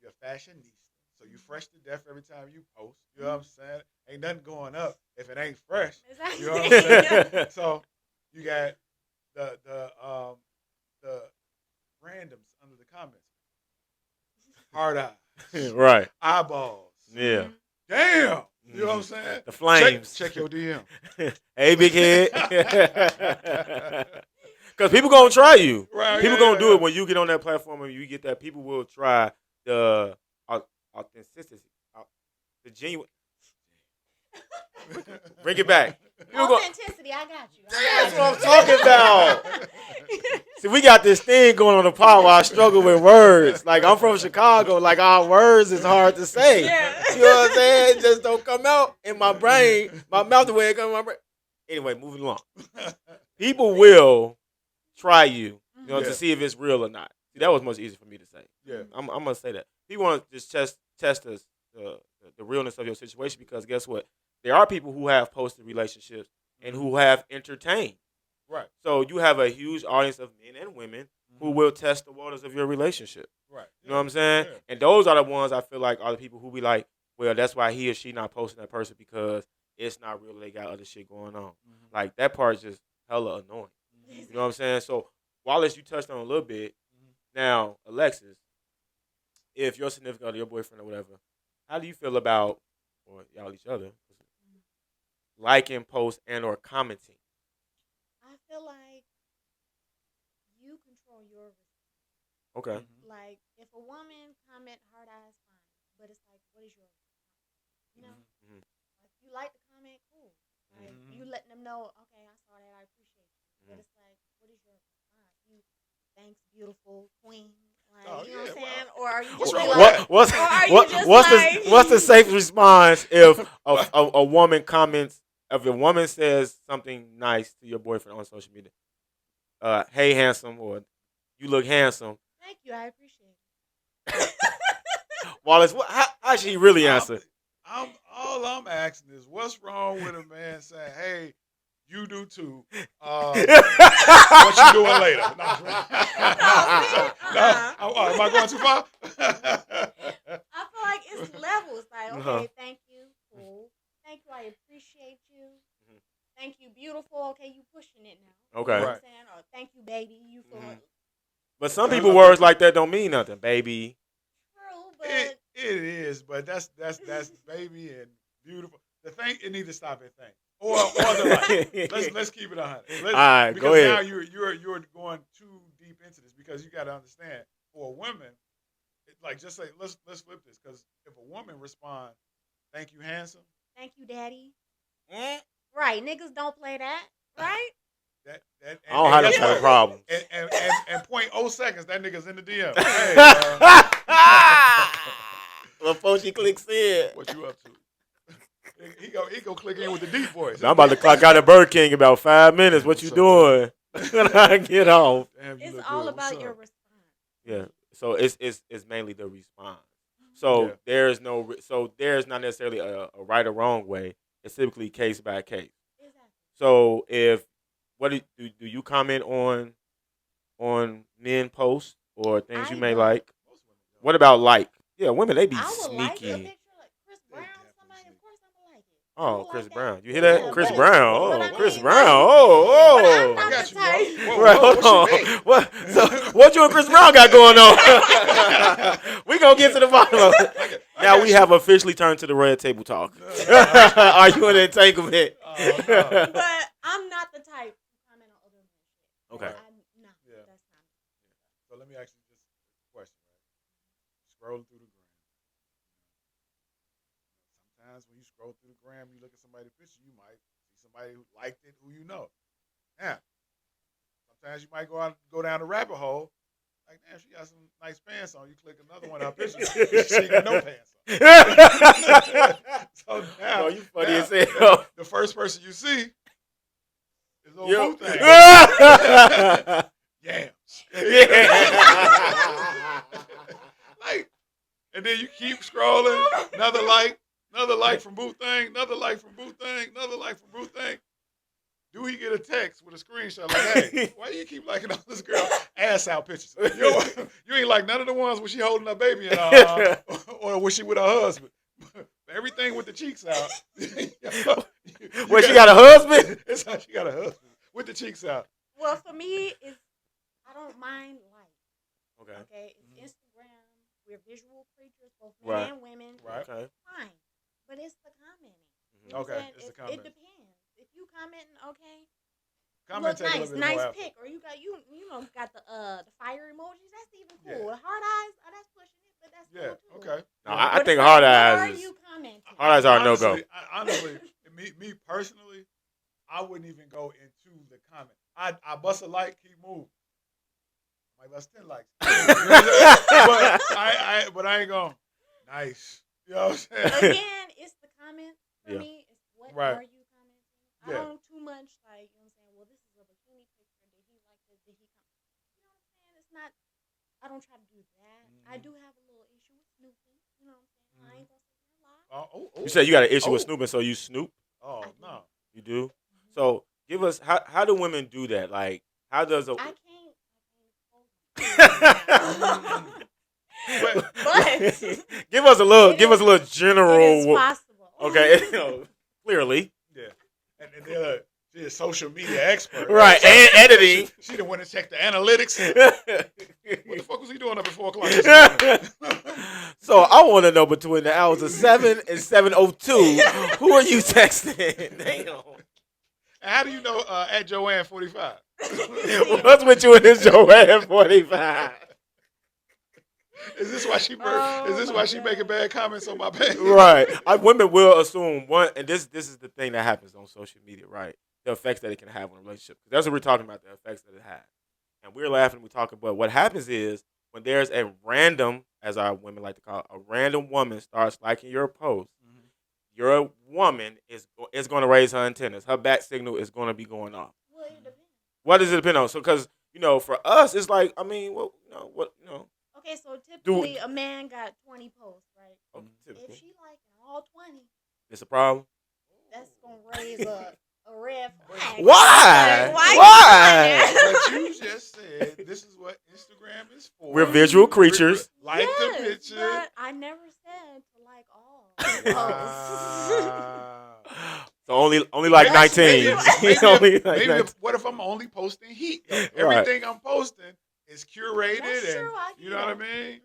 you're a fashionista, so you fresh to death every time you post. You know what I'm saying? Ain't nothing going up if it ain't fresh. Exactly. You know what I'm saying? So you got the randoms under the comments. Hard eyes. Right. Eyeballs. Yeah. Damn. You know what I'm saying? The flames. Check your DM. Hey, big head. Because people going to try you. Right, People going to do it when you get on that platform and you get that. People will try the authenticity. The genuine. Bring it back. Authenticity, I got you. That's what I'm talking about. See, we got this thing going on the pod where I struggle with words. Like, I'm from Chicago. Like, our words is hard to say. Yeah. You know what I'm saying? It just don't come out in my brain. My mouth the way it comes in my brain. Anyway, moving along. People will try you, to see if it's real or not. See, that was much easier for me to say. Yeah. I'm going to say that. People want to just test the realness of your situation, because guess what? There are people who have posted relationships and who have entertained. Right. So you have a huge audience of men and women who will test the waters of your relationship. Right. You know what I'm saying? Yeah. And those are the ones I feel like are the people who be like, well, that's why he or she not posting that person, because it's not real. They got other shit going on. Like, that part is just hella annoying. You know what I'm saying? So, Wallace, you touched on a little bit. Now, Alexis, if your significant other, your boyfriend or whatever, how do you feel about, or y'all each other, liking, posts, and or commenting? I feel like you control your response. Okay. Like, if a woman comment hard eyes, fine. But it's like, what is your response? You know? Like, you like the comment, cool. Like, you letting them know, okay, I saw that, I appreciate you. But it's like, what is your response? You, thanks, beautiful queen. Like, you know what I'm saying? Or are you just what's the safe response if a woman comments, if a woman says something nice to your boyfriend on social media? Hey, handsome, or you look handsome. Thank you, I appreciate it. Wallace, how should he really answer? All I'm asking is, what's wrong with a man saying, hey, you do too. What you doing later? No, am I going too far? I feel like it's levels. Like, okay, thank you, cool. Thank you, I appreciate you. Thank you, beautiful. Okay, you pushing it now. Okay. You know what I'm saying? Or thank you, baby. You feel But some people words like that don't mean nothing, baby. true, but it is, but that's baby and beautiful. The thing, it needs to stop at thing. Or the like. Let's keep it 100. All right, because go ahead. now you're going too deep into this, because you got to understand, for a woman, like, just say, let's flip this, because if a woman respond, thank you, handsome. thank you, daddy. Right, niggas don't play that, right? I don't have that type of problem. And 0.0 seconds, that nigga's in the DM. Hey, before she clicks in, what you up to? He go click in with the deep voice. I'm about to clock out of Burger King in about 5 minutes. What you doing? When I get off. Damn, It's all about your response. Yeah. So it's mainly the response. So there's not necessarily a right or wrong way. It's typically case by case. Exactly. So do you comment on men posts or things you may like? What about like? Yeah, women they be I would like a sneaky. picture like Chris Brown. Somebody, of course, I'm gonna like it. Oh, Chris Brown. You hear that? Yeah, Chris but- Brown. but Oh, I Chris mean, Brown. like- Oh, But I'm oh. not I got the you, type. bro. Whoa, Right, whoa, hold what you mean? on. What you and Chris Brown got going on? We gonna get to the bottom of it. Now we have officially turned to the red table talk. Are you in entanglement? No. But I'm not the type to comment on other men. Okay. No, Yeah. that's not. So let me ask you just a question, right? Scrolling through the gram. Sometimes when you scroll through the gram, you look at somebody's picture, you might see somebody who liked it, who you know. Now, sometimes you might go down the rabbit hole. Like, damn, she got some nice pants on. You click another one of her pictures, she ain't got no pants on. So now, You funny as hell. the first person you see is old Yo. Wu-Tang. Yams. Like, and then you keep scrolling. Another like from Wu-Tang, another like from Wu-Tang, another like from Wu-Tang. Do he get a text with a screenshot like, hey, why do you keep liking all this girl ass out pictures? You ain't like none of the ones when she holding her baby and or when she with her husband. Everything with the cheeks out. Wait, she got a husband? It's how she got a husband with the cheeks out. Well, for me, I don't mind like. Okay. Okay, it's Instagram. We're visual creatures, both men and women. Right. Okay. Fine, but it's the commenting. Mhm. Okay, it's the commenting. It depends. If you commenting, okay, Comment look take a nice, little bit more nice effort. pic, or you got the fire emojis. That's even cool. Yeah. The hard eyes, that's pushing it, but that's Yeah. cool too. Okay. No, I But think it's hard like, eyes what are is you commenting? hard eyes are a no go. Honestly, me personally, I wouldn't even go into the comment. I bust a like, keep moving. I might bust 10 likes. but I ain't going, nice. You know what I'm saying? Again, it's the comment for me. It's what Right. are you commenting? I Yeah. don't too much like, you know what I'm saying? Well, this is a bikini picture. Did he like this? Did he comment? You know what I'm saying? It's not, I don't try to do that. I do have a little issue with snooping. You know what I'm saying? I ain't going to say a lot. You said you got an issue with snooping, so you snoop? Oh, no. You do? So give us how do women do that? Like how does a I can't. But give us a little It general. is possible. Okay, clearly. Yeah. And then she's a social media expert. Right, and editing. She done went and checked the analytics. What the fuck was he doing up at 4 o'clock this morning? So I want to know between the hours of 7 and 7:02, who are you texting? Damn. And how do you know at Joanne 45? What's with you and this Joanne 45? Is this why she making bad comments on my page? Right. Women will assume one, and this is the thing that happens on social media, right? The effects that it can have on a relationship. That's what we're talking about, the effects that it has. And we're laughing, we're talking, but what happens is when there's a random, as our women like to call it, a random woman starts liking your post, your woman is going to raise her antennas. Her bat signal is going to be going off. Well, it depends. What does it depend on? So, because, for us, it's like, I mean, well, Okay, so typically a man got 20 posts, right? Okay, If she liking all 20, it's a problem. that's going to raise a red flag. Why? Like, why? Why? But you just said this is what Instagram is for. We're visual creatures. Like Yes, the picture. but I never said to like all posts. Wow. So only like Yes, 19. maybe Only like maybe 19. what if I'm only posting heat? Though? Right. Everything I'm posting is curated, That's and true, I you know what I get mean.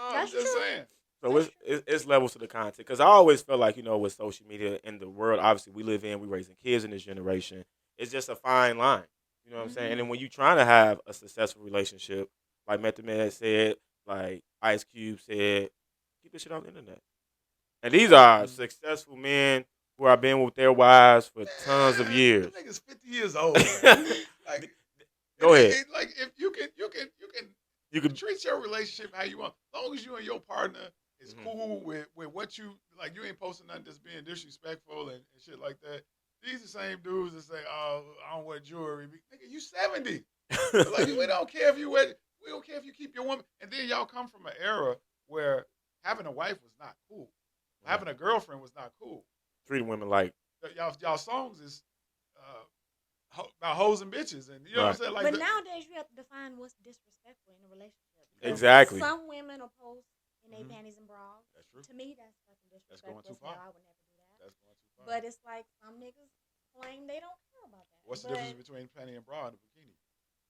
I'm That's just true. saying. So it's levels to the content. Because I always felt like, with social media and the world, obviously, we live in, we're raising kids in this generation. It's just a fine line. You know what I'm saying? And then when you're trying to have a successful relationship, like Method Man said, like Ice Cube said, keep this shit on the internet. And these are successful men who have been with their wives for tons of years. Them niggas 50 years old. Like, go ahead. Like if you can treat your relationship how you want, as long as you and your partner is cool with what you like. You ain't posting nothing that's being disrespectful and shit like that. These the same dudes that say, "Oh, I don't wear jewelry." Nigga, you 70. Like we don't care if you wear. We don't care if you keep your woman. And then y'all come from an era where having a wife was not cool. Having a girlfriend was not cool. Treating women like y'all songs is about hoes and bitches, and you know what I'm saying. Like, but nowadays you have to define what's disrespectful in a relationship. Exactly. Some women will post in their panties and bras. That's true. To me, that's fucking disrespectful. That's going too far. I would never do that. That's going too far. But it's like some niggas claim they don't care about that. What's the difference between panty and bra and a bikini?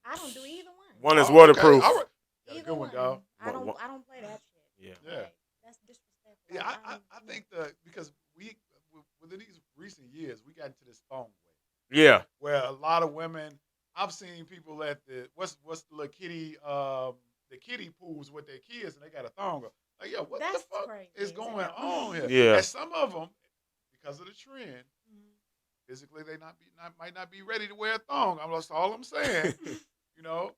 I don't do either one. One is waterproof. Okay. Either good one, dog. I don't play that shit. Yeah. Like, that's disrespectful. Yeah, I think because within these recent years we got into this thong way. Yeah. Where a lot of women, I've seen people at the what's the little kiddie the kiddie pools with their kids and they got a thong. Like, yo, what the fuck is going on here? Yeah. And some of them, because of the trend, physically they might not be ready to wear a thong. That's all I'm saying. You know,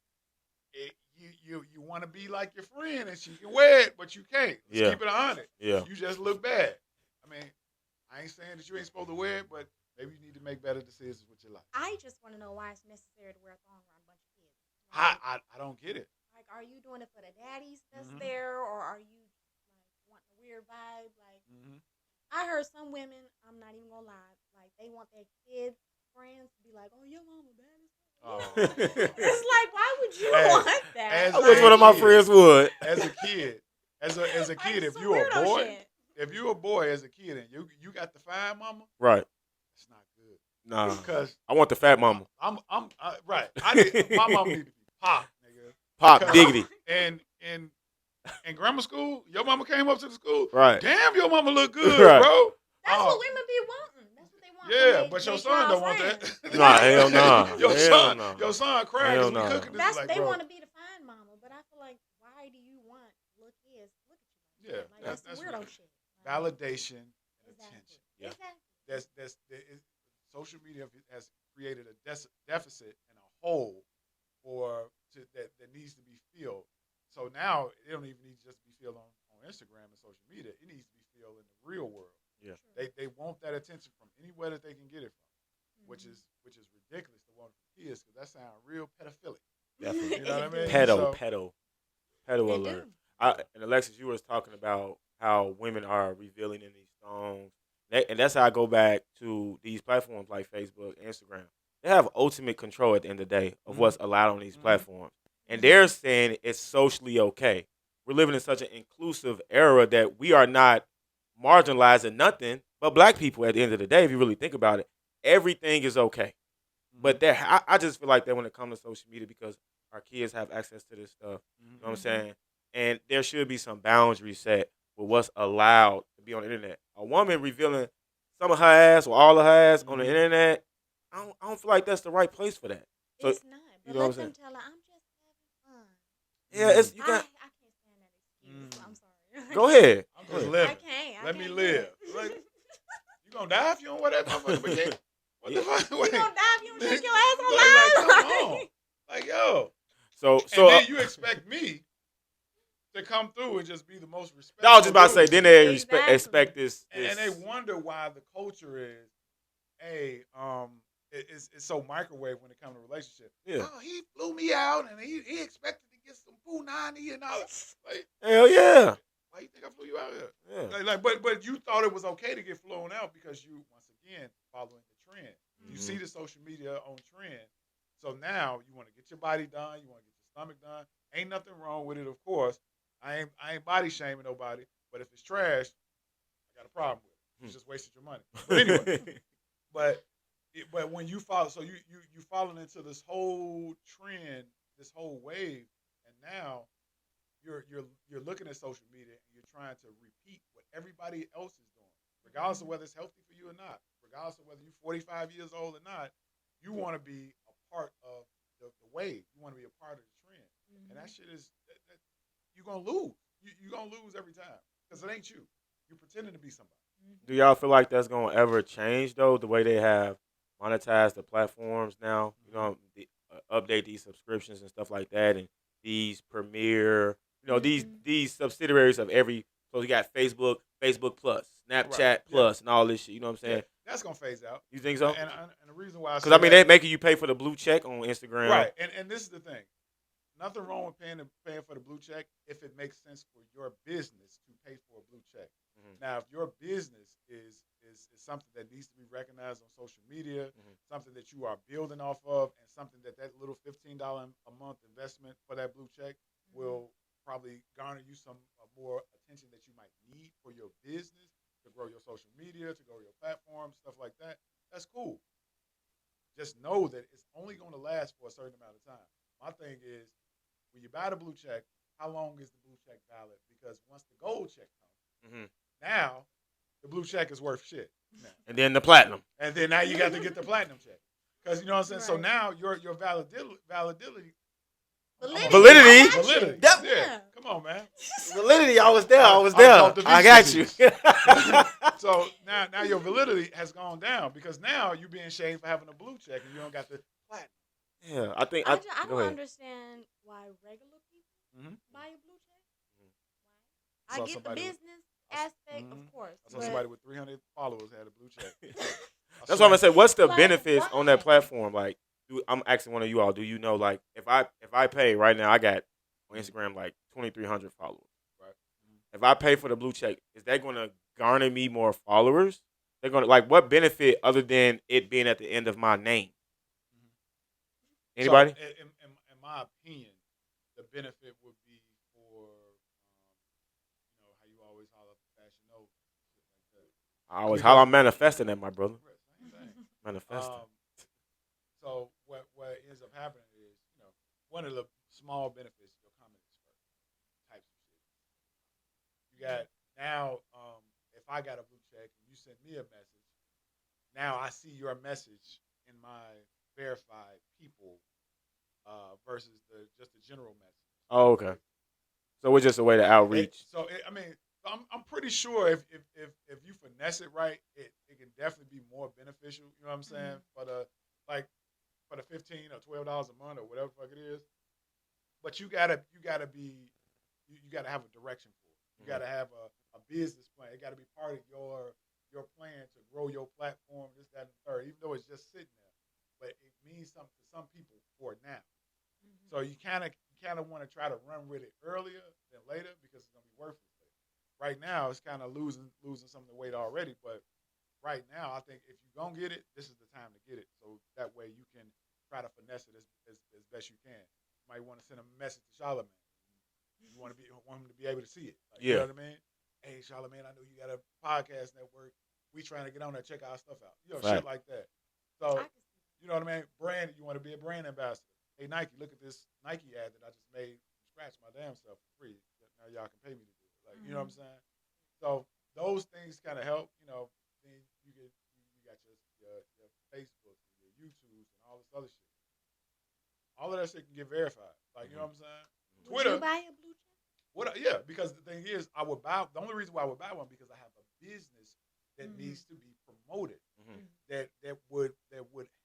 you want to be like your friend and she can wear it, but you can't. Let's keep it 100. Yeah. You just look bad. I mean, I ain't saying that you ain't supposed to wear it, but maybe you need to make better decisions with your life. I just want to know why it's necessary to wear a thong around a bunch of kids. I don't get it. Like, are you doing it for the daddies that's there, or are you like wanting a weird vibe? Like, I heard some women, I'm not even gonna lie, like they want their kids' friends to be like, "Oh, your mama bad as fuck." Oh. It's like, why would you want that? I wish one of my friends would. As a kid, as a kid, if you're a boy. Shit. If you're a boy as a kid and you got the fine mama, right? It's not good. Nah, because I want the fat mama. I'm right. My mama need to be pop, nigga. Pop diggity. And in grammar school, your mama came up to the school. Right. Damn, your mama look good, right. bro. That's what women be wanting. That's what they want. Yeah, but your son don't want that. Nah, hell nah. Your son crying because we cooking this. They want to be the fine mama, but I feel like, why do you want little kids look at you? Yeah, like, that's weirdo shit. Validation and attention. Yeah. Exactly. Social media has created a deficit and a hole that needs to be filled. So now it don't even need to just be filled on Instagram and social media. It needs to be filled in the real world. Yeah. They want that attention from anywhere that they can get it from, which is ridiculous to want from kids because that sounds real pedophilic. Definitely. You know what I mean? Pedo alert. And Alexis, you was talking about how women are revealing in these songs. And that's how I go back to these platforms like Facebook, Instagram. They have ultimate control at the end of the day of what's allowed on these platforms. And they're saying it's socially okay. We're living in such an inclusive era that we are not marginalizing nothing but black people at the end of the day, if you really think about it. Everything is okay. But I just feel like that when it comes to social media because our kids have access to this stuff. You know what I'm saying? And there should be some boundaries set with what's allowed to be on the internet. A woman revealing some of her ass or all of her ass on the internet, I don't feel like that's the right place for that. So, it's not. But you know let them tell her, I'm just having fun. Yeah, it's you got. I can't stand that excuse. So I'm sorry. Go ahead. I'm just living. I can't. Let me live. Like, you gonna die if you don't wear that motherfucking bikini? What the fuck? You gonna die if you don't shake your ass on like, come on. Like, yo. So and then you expect me to come through and just be the most respectful. I was just about to say, then they expect this. And they wonder why the culture is, it's so microwave when it comes to relationships. Yeah. Oh, he flew me out and he expected to get some punani and all that. Like, hell yeah. Why you think I flew you out here? Yeah. But you thought it was okay to get flown out because you, once again, following the trend. You see the social media on trend. So now you want to get your body done. You want to get your stomach done. Ain't nothing wrong with it, of course. I ain't body shaming nobody. But if it's trash, I got a problem with it. It's just wasted your money. But anyway, but when you follow, so you falling into this whole trend, this whole wave, and now you're looking at social media and you're trying to repeat what everybody else is doing, regardless of whether it's healthy for you or not, regardless of whether you're 45 years old or not. You want to be a part of the wave. You want to be a part of the trend, and that shit is you're gonna lose. You're gonna lose every time because it ain't you. You're pretending to be somebody. Do y'all feel like that's gonna ever change though? The way they have monetized the platforms now, update these subscriptions and stuff like that, and these premier, these subsidiaries of every. So you got Facebook, Facebook Plus, Snapchat Right. Plus, and all this shit. You know what I'm saying? Yeah. That's gonna phase out. You think so? And the reason why I say Because I mean, they're making you pay for the blue check on Instagram, right? And this is the thing. Nothing wrong with paying for the blue check if it makes sense for your business to pay for a blue check. Now, if your business is something that needs to be recognized on social media, something that you are building off of, and something that little $15 a month investment for that blue check will probably garner you some more attention that you might need for your business to grow your social media, to grow your platform, stuff like that. That's cool. Just know that it's only going to last for a certain amount of time. My thing is, when you buy the blue check, how long is the blue check valid? Because once the gold check comes, now the blue check is worth shit. Now. And then the platinum. And then now you got to get the platinum check. Because you know what I'm saying? Right. So now your validity. Validity. Yeah. Come on, man. Validity. I was there. I got you. So now your validity has gone down because now you're being shamed for having a blue check and you don't got the platinum. Yeah, I think I don't understand why regular people buy a blue check. I get the business aspect, of course. I saw somebody with 300 followers had a blue check. That's what I'm gonna say. What's the benefits on that platform? Like, I'm asking one of you all. Do you know, like, if I pay right now, I got on Instagram like 2,300 followers. Right. If I pay for the blue check, is that going to garner me more followers? They're going to what benefit other than it being at the end of my name? Anybody? So, in my opinion, the benefit would be for, how you always holler for Fashion Nova, shit like that. I always holler. I'm manifesting that, my brother. Same thing. Manifesting. So what ends up happening is, one of the small benefits, your comment is first types of shit. You got now, if I got a blue check and you send me a message, now I see your message in my verified people versus just the general message. Oh, okay. So it's just a way to outreach. I'm pretty sure if you finesse it right, it can definitely be more beneficial. You know what I'm saying? For the $15 or $12 a month or whatever the fuck it is. But you gotta have a direction for it. You gotta have a business plan. It gotta be part of your plan to grow your platform, this, that, and the third, even though it's just sitting there. But it means something to some people for now. So you kind of want to try to run with it earlier than later because it's gonna be worthless later. Right now, it's kind of losing some of the weight already. But right now, I think if you're gonna get it, this is the time to get it. So that way you can try to finesse it as best you can. You might want to send a message to Charlamagne. You want him to be able to see it. You know what I mean? Hey, Charlamagne, I know you got a podcast network. We trying to get on there, check our stuff out. Shit like that. So, you know what I mean? Brand, you want to be a brand ambassador. Hey, Nike, look at this Nike ad that I just made from scratch my damn self for free. Now y'all can pay me to do it. You know what I'm saying? So those things kind of help. Then you got your Facebook, your YouTubes, and all this other shit. All of that shit can get verified. You know what I'm saying? Twitter. Would you buy a blue check? Yeah, because the thing is, I would buy. The only reason why I would buy one because I have a business that needs to be promoted. That would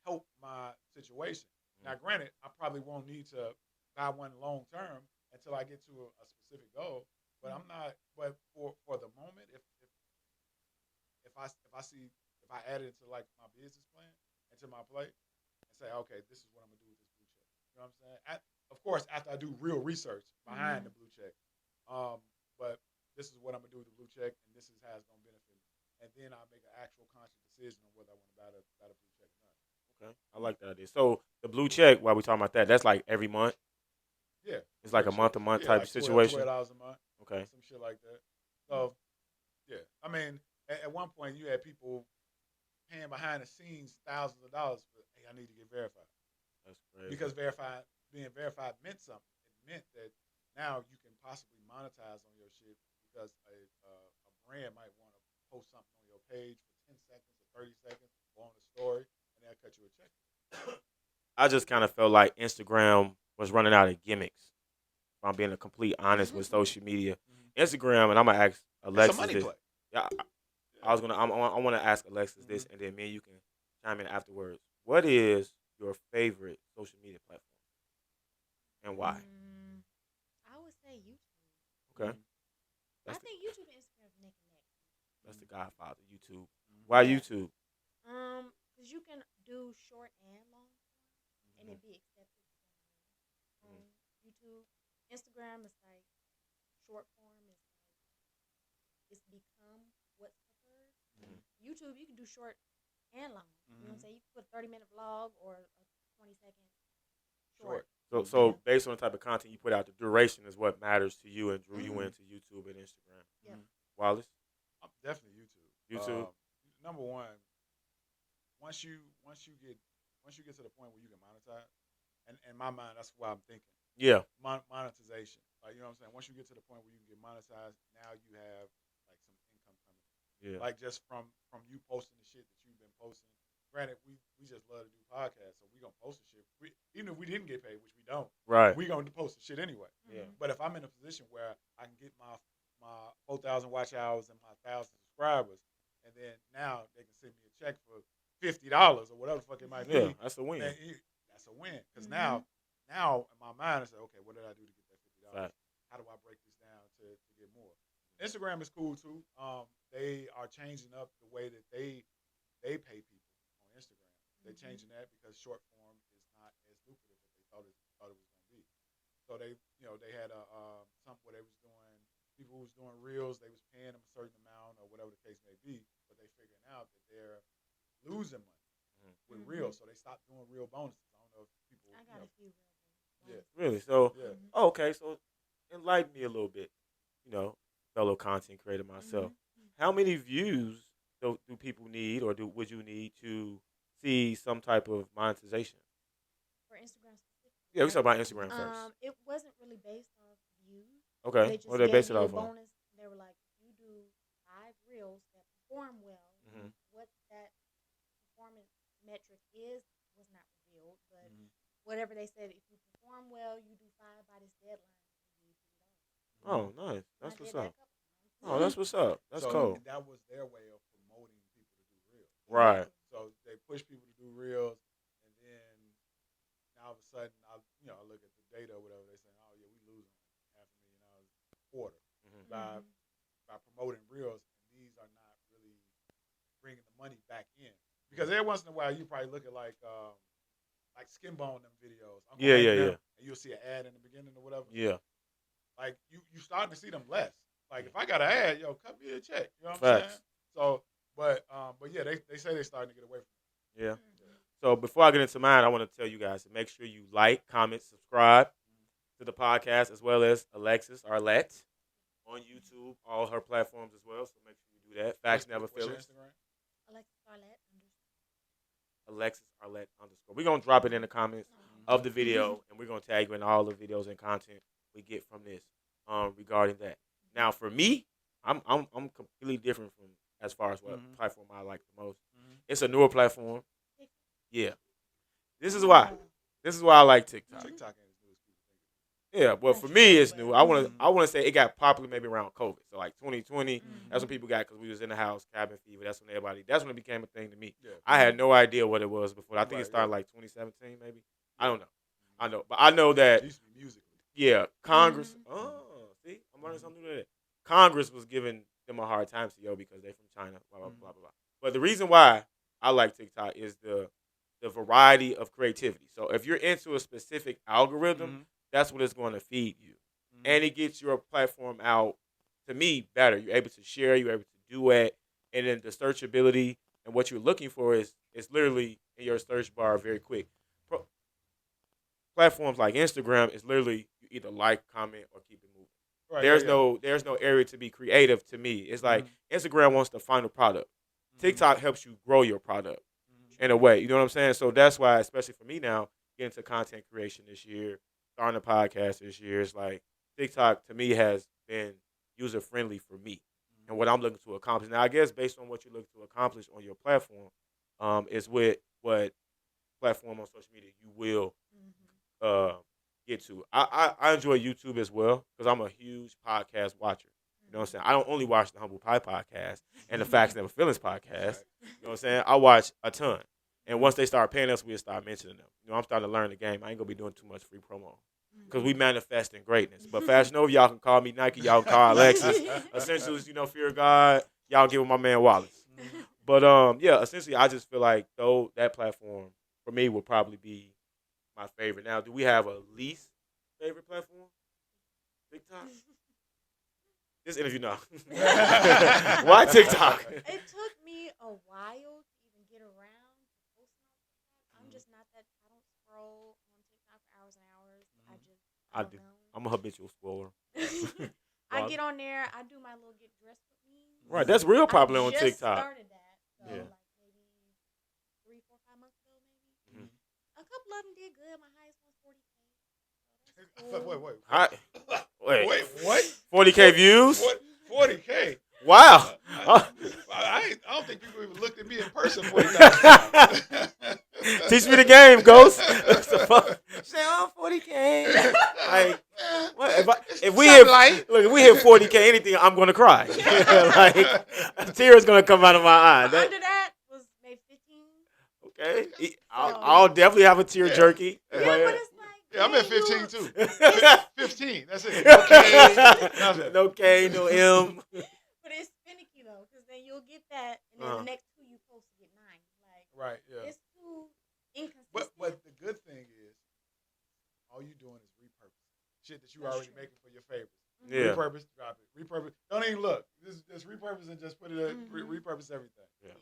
help my situation. Now, granted, I probably won't need to buy one long term until I get to a specific goal. But I'm not. But for the moment, if I add it to my business plan into my plate and say, okay, this is what I'm gonna do with this blue check. You know what I'm saying? Of course, after I do real research behind the blue check. But this is what I'm gonna do with the blue check, and this is how it's gonna benefit me. And then I make an actual conscious decision on whether I want to buy the blue check or not. Okay, I like that idea. So the blue check, while we talking about that, that's like every month. Yeah, it's like a month-to-month type situation. $12 a month. Okay, some shit like that. So yeah, I mean, at one point you had people paying behind the scenes thousands of dollars for, hey, I need to get verified. That's crazy. Because being verified meant something. It meant that now you can possibly monetize on your shit because a brand might want to post something on your page for 10 seconds or 30 seconds or on a story, and they'll cut you a check. I just kind of felt like Instagram was running out of gimmicks. If I'm being complete honest with social media. Instagram, and I'm going to ask Alexis. It's a money play. Yeah, I want to ask Alexis this, and then me and you can chime in afterwards. What is your favorite social media platform, and why? I would say YouTube. Okay, I think YouTube and Instagram is neck and neck. that's the Godfather. YouTube. Why YouTube? Because you can do short and long form, and it be accepted. YouTube, Instagram is like short form is like it's become what's preferred. YouTube, you can do short and long. You know what I'm saying? You can put a 30-minute vlog or a 20-second short. So based on the type of content you put out, the duration is what matters to you and drew you into YouTube and Instagram. Yeah. Wallace? I'm definitely YouTube. YouTube. Number one, once you get to the point where you can monetize, and in my mind, that's why I'm thinking. Yeah. Monetization. Like, you know what I'm saying? Once you get to the point where you can get monetized, now you have like some income coming. Yeah. Like just from you posting the shit that you've been posting. Granted, we just love to do podcasts, so we gonna post the shit. Even if we didn't get paid, which we don't, right? We gonna post the shit anyway. Yeah. But if I'm in a position where I can get my 4,000 watch hours and my 1,000 subscribers, and then now they can send me a check for $50 or whatever the fuck it might be. That's a win. That's a win because now in my mind I say, okay, what did I do to get that $50? Right. How do I break this down to get more? Instagram is cool too. They are changing up the way that they pay people on Instagram. They're changing that because short form is not as lucrative as they thought it was going to be. So they had something where they was doing people who was doing reels. They was paying them a certain amount or whatever the case may be, but they figuring out that they're losing money with reels, so they stopped doing real bonuses. I don't know if people. I got a few real bonuses. Yeah. Really? So, okay. So, enlighten me a little bit. Fellow content creator myself. How many views do people need, or would you need to see some type of monetization? For Instagram specifically? Yeah, we talk about Instagram first. It wasn't really based off views. Okay. What they based it off on? They were like, if you do 5 reels that perform well, what that performance metric was not revealed, but whatever they said, if you perform well, you do 5 by this deadline, you do $50. Oh, nice. That's what's up. Oh, that's what's up. That's cool. That was their way of promoting people to do reels. Right. So they push people to do reels, and then now all of a sudden, I look at the data or whatever, they say, oh yeah, we losing $500,000 a quarter by promoting reels, and these are not really bringing the money back in. Because every once in a while, you probably look at like Skin Bone them videos. Yeah. And you'll see an ad in the beginning or whatever. Yeah. Like you starting to see them less. Like if I got an ad, cut me a check. You know what I'm saying? So, but yeah, they say they're starting to get away from it. Yeah. So before I get into mine, I want to tell you guys to make sure you like, comment, subscribe to the podcast, as well as Alexis Arlette on YouTube, all her platforms as well. So make sure you do that. Facts never fail. What's your Instagram? Alexis Arlette Alexis Arlette _. We're gonna drop it in the comments of the video, and we're gonna tag you in all the videos and content we get from this regarding that. Now, for me, I'm completely different from as far as what platform I like the most. It's a newer platform. Yeah, this is why I like TikTok. TikTok ain't as new as people think. Yeah, but for me, it's new. I want to say it got popular maybe around COVID. So like 2020, that's when people got, because we was in the house, cabin fever. That's when it became a thing to me. Yeah. I had no idea what it was before. I think it started like 2017 maybe. I don't know. But I know that. It used to be musical. Yeah, Congress. Oh, see, I'm learning something new today. Congress was giving them a hard time, because they from China. Blah blah blah blah blah. But the reason why I like TikTok is the variety of creativity. So if you're into a specific algorithm, that's what it's going to feed you. And it gets your platform out, to me, better. You're able to share, you're able to duet, and then the searchability and what you're looking for is literally in your search bar very quick. Platforms like Instagram is literally you either like, comment, or keep it moving. Right, there's no area to be creative to me. It's like Instagram wants the final product. TikTok helps you grow your product in a way. You know what I'm saying? So that's why, especially for me now, getting into content creation this year, starting a podcast this year, it's like TikTok to me has been user friendly for me and what I'm looking to accomplish. Now, I guess based on what you're looking to accomplish on your platform, is with what platform on social media you will get to. I enjoy YouTube as well because I'm a huge podcast watcher. know what I'm saying? I don't only watch the Humble Pie podcast and the Facts Never Feelings podcast. You know what I'm saying? I watch a ton. And once they start paying us, we'll start mentioning them. You know, I'm starting to learn the game. I ain't going to be doing too much free promo. Because we manifest in greatness. But Fashion Nova, y'all can call me Nike. Y'all can call Alexis. Essentials, Fear of God. Y'all give with my man Wallace. But, essentially, I just feel like, though, that platform, for me, will probably be my favorite. Now, do we have a least favorite platform? TikTok? This interview now. Why TikTok? It took me a while to even get around to posting on TikTok. I'm just not that. I don't scroll on TikTok for hours and hours. I don't know. I'm a habitual scroller. I get on there. I do my little get dressed with me. Right, that's real popular on TikTok. I started that. So like maybe 3, 4, 5 months ago, maybe. Mm-hmm. A couple of them did good. My highest was 40K. So Wait, what? 40K views? 40K. Wow. I don't think people even looked at me in person 40 times. Teach me the game, Ghost. Say, 40K. Like, what? If we hit 40K, anything, I'm gonna cry. Like, a tear is gonna come out of my eye. Under that was maybe 15. Okay, I'll definitely have a tear jerky. Yeah, but it's like, I'm at 15 too. 15. That's it. No K, nothing. No K, no M. But it's finicky though, because then you'll get that, and then the next 2 you post to get 9. Like, right, yeah. It's too inconsistent. But the good thing is, all you doing is repurpose shit that you already making for your favorites. Yeah. Repurpose, drop it. Repurpose. Don't even look. Just repurpose and just put it. Repurpose everything. Yeah.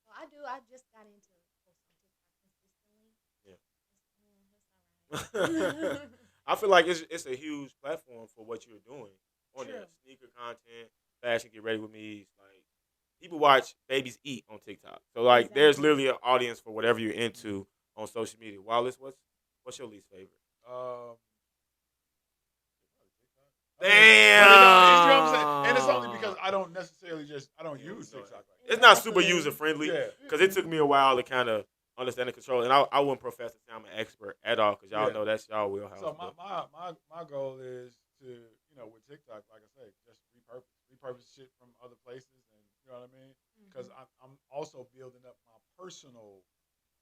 So I do. I just got into posting TikTok consistently. Yeah. I feel like it's a huge platform for what you're doing on there. Sneaker content, fashion, get ready with me. Like, people watch babies eat on TikTok. So like, there's literally an audience for whatever you're into on social media. Wallace, what's your least favorite? Damn. You know what I'm saying? And it's only because I don't use TikTok. It's not super user friendly. Yeah. Because it took me a while to kind of understand and control. And I wouldn't profess to say I'm an expert at all, because y'all know that's y'all wheelhouse. So my goal is to, with TikTok, like I say, just repurpose shit from other places, and you know what I mean? Because I'm also building up my personal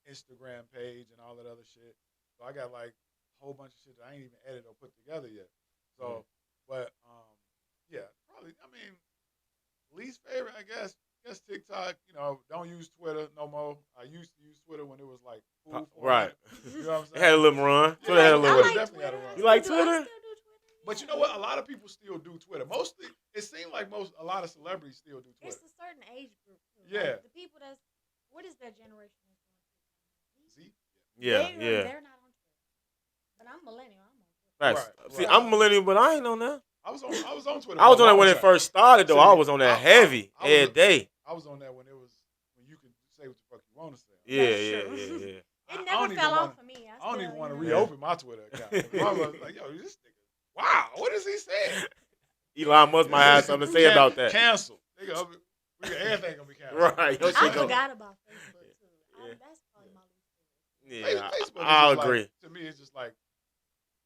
Instagram page and all that other shit. So I got like a whole bunch of shit that I ain't even edited or put together yet. So, but probably, I mean, least favorite, I guess TikTok. Don't use Twitter no more. I used to use Twitter when it was like cool. Right. You know what I'm saying? It had a little run. Twitter had a little run. Definitely had a run. You like Twitter? But you know what? A lot of people still do Twitter. Mostly, it seems like a lot of celebrities still do Twitter. It's a certain age group too. Yeah. Like the people what is their generation? See? Yeah. They're not on Twitter. But I'm millennial. I'm on Twitter. Right. See, I'm a millennial, but I ain't on that. I was on Twitter. I was on that when it first started, though. I was on that heavy every day. I was on that when you could say what the fuck you want to say. Yeah. It never fell off for me. I don't even want to reopen my Twitter account. I was like, yo, this nigga, wow, what is he saying? Elon Musk might have something to say about that. Cancel. Everything gonna be canceled. Right. I forgot about Facebook too. That's probably my least favorite. Yeah, Facebook I'll agree. Like, to me, it's just like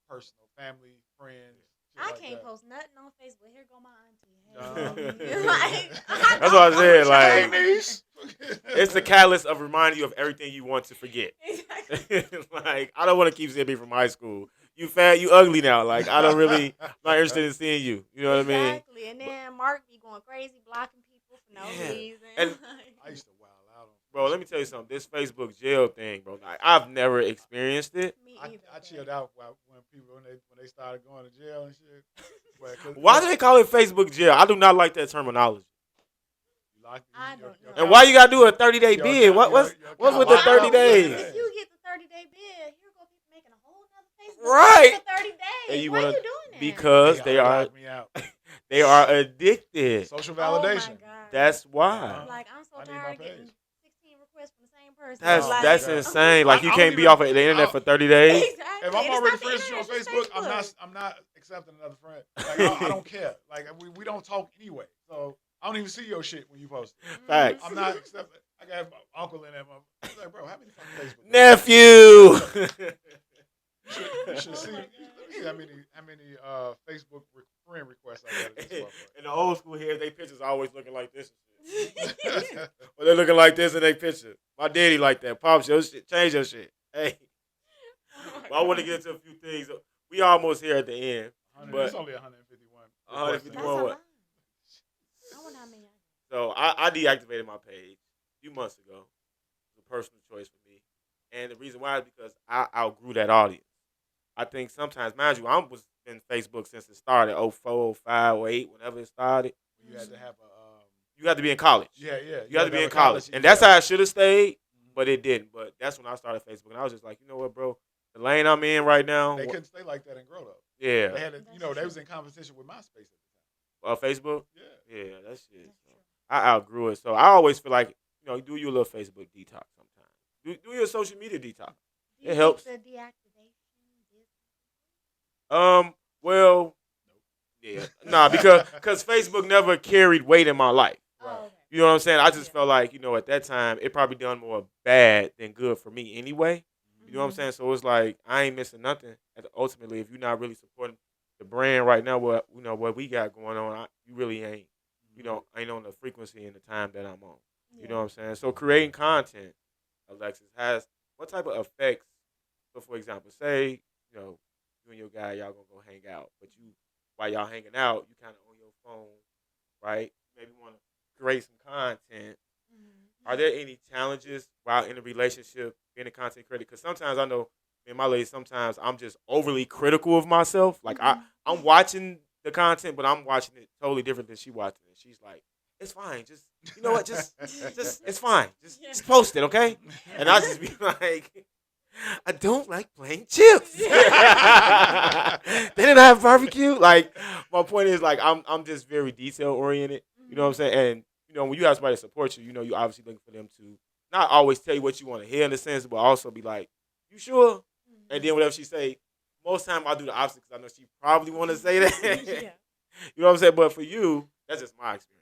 personal, family, friends. I like can't that. post nothing on Facebook. Here go my No. auntie. That's what I said. Like, niece. it's the catalyst of reminding you of everything you want to forget. Exactly. Like, I don't want to keep seeing me from high school. You fat, you ugly now. Like, I don't really, not interested in seeing you. You know what I mean? Exactly. And then Mark be going crazy, blocking people for no reason. And I used to wild out on. Bro, let me tell you something. This Facebook jail thing, bro. Like, I've never experienced it. I chilled out when they started going to jail and shit. Why do they call it Facebook jail? I do not like that terminology. I don't know. And why you gotta do a 30-day bid? What's with the 30 days? If you get the 30-day bid, here go people making a whole nother Facebook Right. for 30 days. And Why are you doing that? Because they are addicted. Social Oh validation. my God. That's why. Like, I'm so tired of getting 16 requests from the same person. That's insane. Like, you can't be off of the internet for 30 days. Exactly. If I'm It's already not the friends with you on internet, Facebook, I'm not accepting another friend. Like, I don't care. Like, we don't talk anyway. So I don't even see your shit when you post it. Facts. I'm not accepting. I got my uncle in that motherfucker. He's like, bro, how many fucking Facebook? Nephew. You should see. Let me me see how many Facebook friend requests I got. And the old school here, they pictures always looking like this and shit. Or they're looking like this in their picture. My daddy like that. Pops your shit. Change your shit. Hey. Well, I want to get into a few things. We almost here at the end. But it's only 151. 151 what? I wonder how many. So I deactivated my page a few months ago. It was a personal choice for me. And the reason why is because I outgrew that audience. I think sometimes, mind you, I was in Facebook since it started, 04, 05, 08, whenever it started. You had to have you had to be in college. Yeah. You had to be in college. And that's how I should have stayed, but it didn't. But that's when I started Facebook. And I was just like, you know what, bro? The lane I'm in right now. They couldn't stay like that and grow up. Yeah. They had they was in competition with MySpace at the time. Facebook? Yeah. Yeah, that shit. So I outgrew it. So I always feel like, you do your little Facebook detox sometimes. Do your social media detox. It helps. The deactivation. Well, yeah. Nah, because Facebook never carried weight in my life. Right. Oh, okay. You know what I'm saying? I just felt like, at that time, it probably done more bad than good for me anyway. You know what I'm saying? So it's like, I ain't missing nothing. Ultimately, if you're not really supporting the brand right now, what we got going on, you really ain't, ain't on the frequency and the time that I'm on. Yeah. You know what I'm saying? So creating content, Alexis, has what type of effects? So for example, say, you and your guy, y'all gonna go hang out, but while y'all hanging out, you kind of on your phone, right? Maybe want to create some content. Are there any challenges while in a relationship being a content creator? Because sometimes I know, me and my lady, sometimes I'm just overly critical of myself. Like I'm watching the content, but I'm watching it totally different than she watching it. She's like, it's fine. Just, you know what? Just it's fine. Just post it, okay? And I just be like, I don't like plain chips. They didn't have barbecue. Like, my point is, like, I'm just very detail oriented. You know what I'm saying? And when you have somebody to support you, you obviously looking for them to not always tell you what you want to hear in a sense, but also be like, you sure? And then whatever she say, most time I do the opposite because I know she probably want to say that. Yeah. You know what I'm saying? But for you, that's just my experience.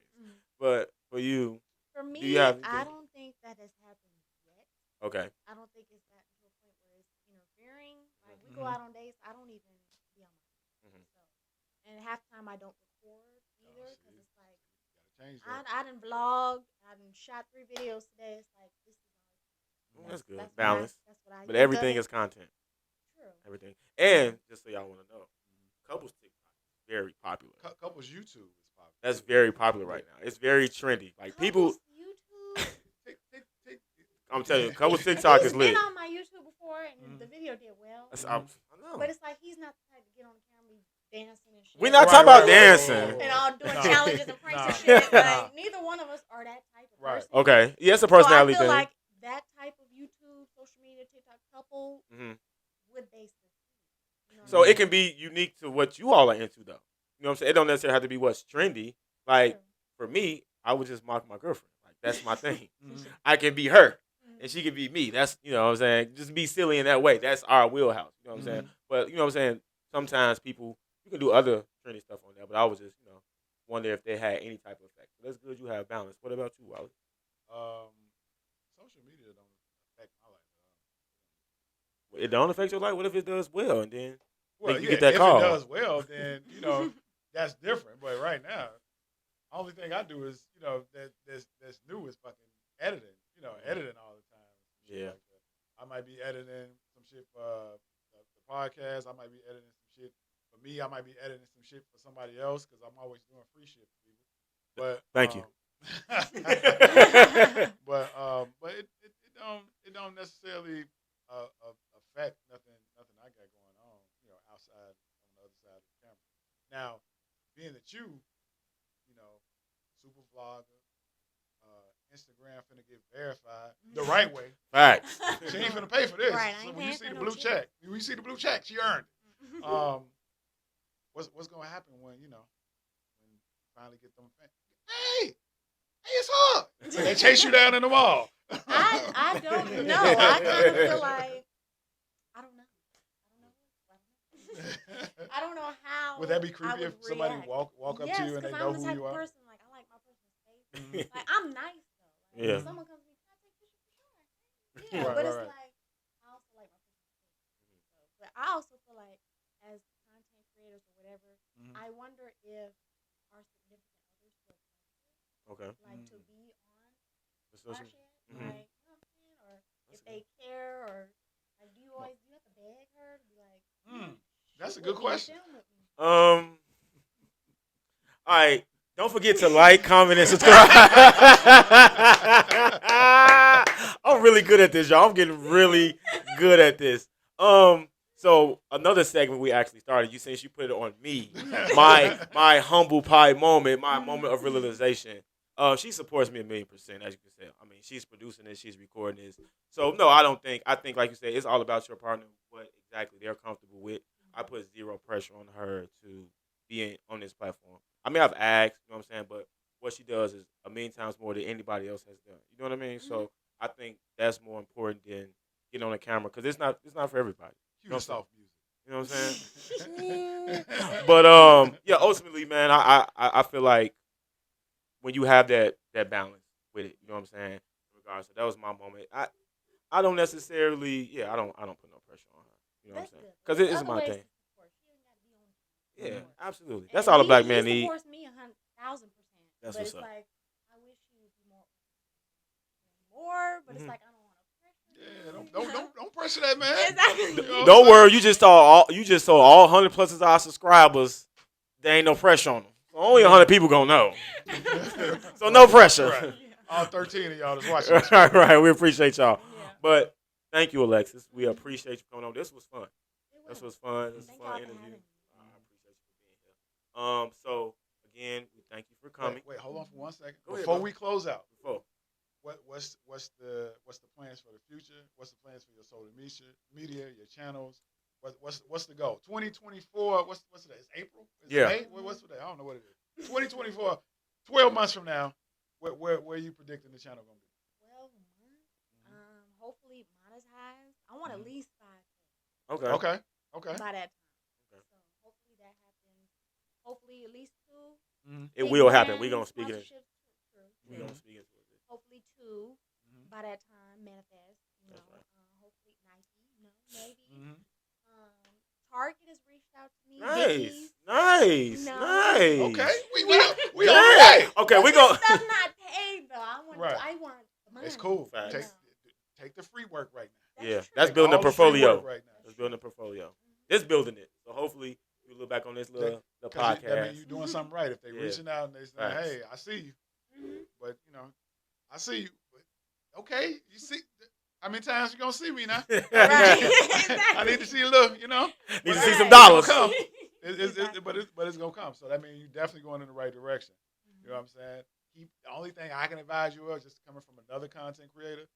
But for you, for me, do you have I don't think that has happened yet. Okay. I don't think it's gotten to a point where it's interfering. Like we go out on dates, I don't even be on my phone. So, and half the time I don't record either because it's like I done vlogged, I done shot 3 videos today. It's like this is all. That's good. Balance. That's what I but everything is content. True. Everything. And just so y'all want to know, couples TikTok is very popular. Couples YouTube is popular. That's very popular right now. It's very trendy. Like people. YouTube. I'm telling you, couples TikTok is lit. He's been on my YouTube before, and the video did well. I know. But it's like he's not the type to get on the camera dancing and shit. We're not talking about dancing. And all doing challenges and pranks and shit. Like, neither one of us are that type of person. Okay. Yeah, it's a personality so I feel thing. like that type of YouTube, social media, TikTok couple, would they succeed? So it can be unique to what you all are into, though. You know what I'm saying? It don't necessarily have to be what's trendy. Like, for me, I would just mock my girlfriend. Like, that's my thing. I can be her, and she can be me. That's, you know what I'm saying? Just be silly in that way. That's our wheelhouse. You know what I'm saying? But, you know what I'm saying? Sometimes people, you can do other trendy stuff on there, but I was just, wonder if they had any type of effect. So that's good you have balance. What about you, Wally? Social media don't affect my life at all. It don't affect your life? What if it does well, and then you get if that call? If it does well, then, that's different. But right now, the only thing I do is, that's new is fucking editing. Editing all the time. Yeah. Like I might be editing some shit for the podcast. I might be editing some shit for me. I might be editing some shit for somebody else because I'm always doing free shit for people. But thank you. but it don't necessarily affect nothing I got going on, outside on the other side of the camera. Now, being that you super vlogger, Instagram finna get verified the right way. Facts. She ain't finna pay for this. Right, so when you see the blue check, she earned it. What's gonna happen when when you finally get them fans? Hey, it's her. And they chase you down in the mall. I don't know. I kind of feel like I don't know. I don't know how. Would that be creepy if somebody walk up to you and they know who you are? Person, like, I like my person's face. Like, I'm nice though. Like, yeah. If someone comes to me, can I take pictures for sure? Yeah, but it's like I also like my person's face. But I also feel like as others or whatever. I wonder if our significant others feel Okay. like to be on The our social. shit, like you know what I'm saying, or if they care, or like do you have to beg her to be like? That's a good question. All right. Don't forget to like, comment, and subscribe. I'm really good at this, y'all. I'm getting really good at this. So another segment we actually started. You since you put it on me, my humble pie moment, my moment of realization. She supports me 1,000,000%, as you can tell. I mean, she's producing this, she's recording this. So no, I don't think. I think, like you said, it's all about your partner, what exactly they're comfortable with. I put zero pressure on her to be on this platform. I mean, I've asked, you know what I'm saying, but what she does is 1,000,000 times more than anybody else has done. You know what I mean? So I think that's more important than getting on the camera because it's not for everybody. Cue the soft music. You know what I'm saying? But yeah, ultimately, man, I feel like when you have that balance with it, you know what I'm saying? In regards to that was my moment. I don't necessarily, I don't put no pressure on her. You know what I'm saying? Because it is my thing. Yeah, absolutely. That's all a black man needs. He supports me 1,000%. That's but what's it's up. like I wish you would be more. But it's like I don't want to pressure. Yeah, don't pressure that man. Exactly. Don't worry, you just saw all 100 plus of our subscribers. There ain't no pressure on them. Only 100 people gonna know. So no pressure. Right. All 13 of y'all that's watching. Right, we appreciate y'all. Yeah. But thank you, Alexis. We appreciate you coming on. This was fun. This was fun. This was a fun interview. I appreciate you for being here. So again, we thank you for coming. Wait, hold on for 1 second. Before we close out. What's the plans for the future? What's the plans for your social media, your channels? What's the goal? 2024. What's today? It's April. May? What's today? I don't know what it is. 2024. 12 months from now. Where are you predicting the channel gonna be? 12 months. Hopefully monetized. I want at least 5K. Okay. By that time. Okay. So hopefully that happens. Hopefully at least 2. It will happen. We're gonna speak it. We're gonna speak into it. Hopefully 2 by that time manifest. You know, right. Hopefully Nike. Maybe. Target has reached out to me. Nice. Okay, we on the way. Okay, we go. Stuff not paid though. I want the money. It's cool. Facts. Take the free work right now. That's building a portfolio. Right now. That's building a portfolio. It's building it. So hopefully you look back on this little podcast. That means you're doing something right. If they reaching out and they say, "Hey, I see you," but I see you. But, okay, you see. How many times you gonna see me now? Right. I need to see a little, Need to see some dollars. But it's gonna come. So that means you're definitely going in the right direction. You know what I'm saying? The only thing I can advise you of, just coming from another content creator,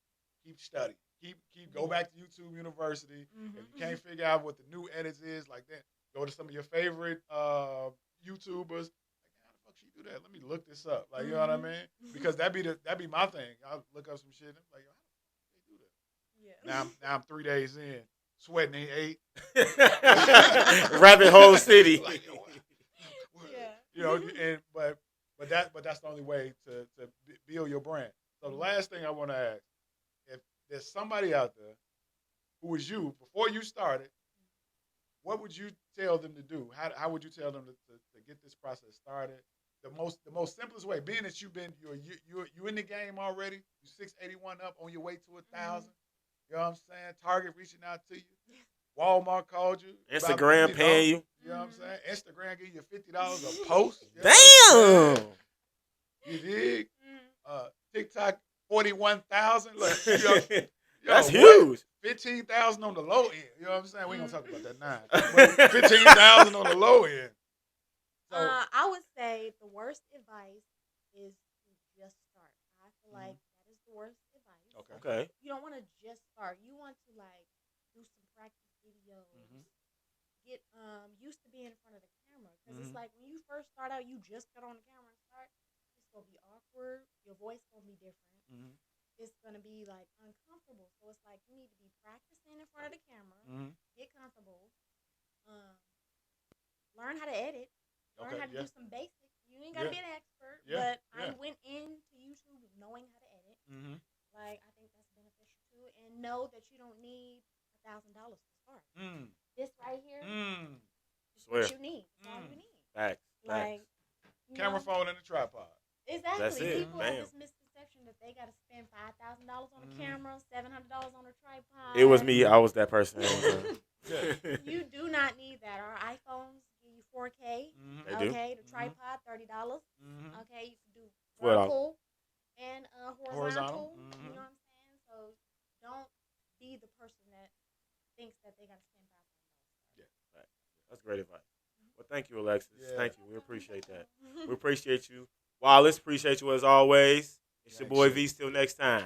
keep studying. Go back to YouTube University. If you can't figure out what the new edits is, like that, go to some of your favorite YouTubers. How the fuck she do that? Let me look this up. Like, you know what I mean? Because that'd be my thing. I'll look up some shit and I'm like, Now I'm 3 days in, sweating ain't 8. Rabbit hole city. Like, but that's the only way to build your brand. So the last thing I want to ask, if there's somebody out there who was you before you started, what would you tell them to do? How would you tell them to get this process started? The most simplest way, being that you're in the game already, you're 681 up on your way to 1,000. You know what I'm saying? Target reaching out to you. Walmart called you. Instagram paying you. You know what I'm saying? Instagram give you $50 a post. Damn. You dig? TikTok 41,000. That's huge. 15,000 on the low end. You know what I'm saying? We ain't gonna talk about that now. But 15,000 on the low end. So, I would say the worst advice is to just start. I feel like that is the worst advice. Okay. You don't want to just start. You want to do some practice videos. Get used to being in front of the camera, because it's like when you first start out, you just got on the camera and start. It's gonna be awkward. Your voice gonna be different. It's gonna be uncomfortable. So it's like you need to be practicing in front of the camera. Get comfortable. Learn how to edit. Learn how to do some basics. You ain't gotta be an expert, but I went into YouTube knowing how to edit. I think that's beneficial too, and know that you don't need $1,000 to start. This right here is what you need. Facts. Like, camera phone and a tripod. Exactly. That's it. People have this misconception that they got to spend $5,000 on a camera, $700 on a tripod. It was me. I was that person. You do not need that. Our iPhones give you 4K. They Okay, do. the tripod $30. Okay, you can do $12. vertical and horizontal. You know what I'm saying? So don't be the person that thinks that they got to spend $5,000. Yeah, that's great advice. Well, thank you, Alexis. Yeah. Thank you. We appreciate that. We appreciate you. Wallace, appreciate you as always. It's your boy V. Till next time.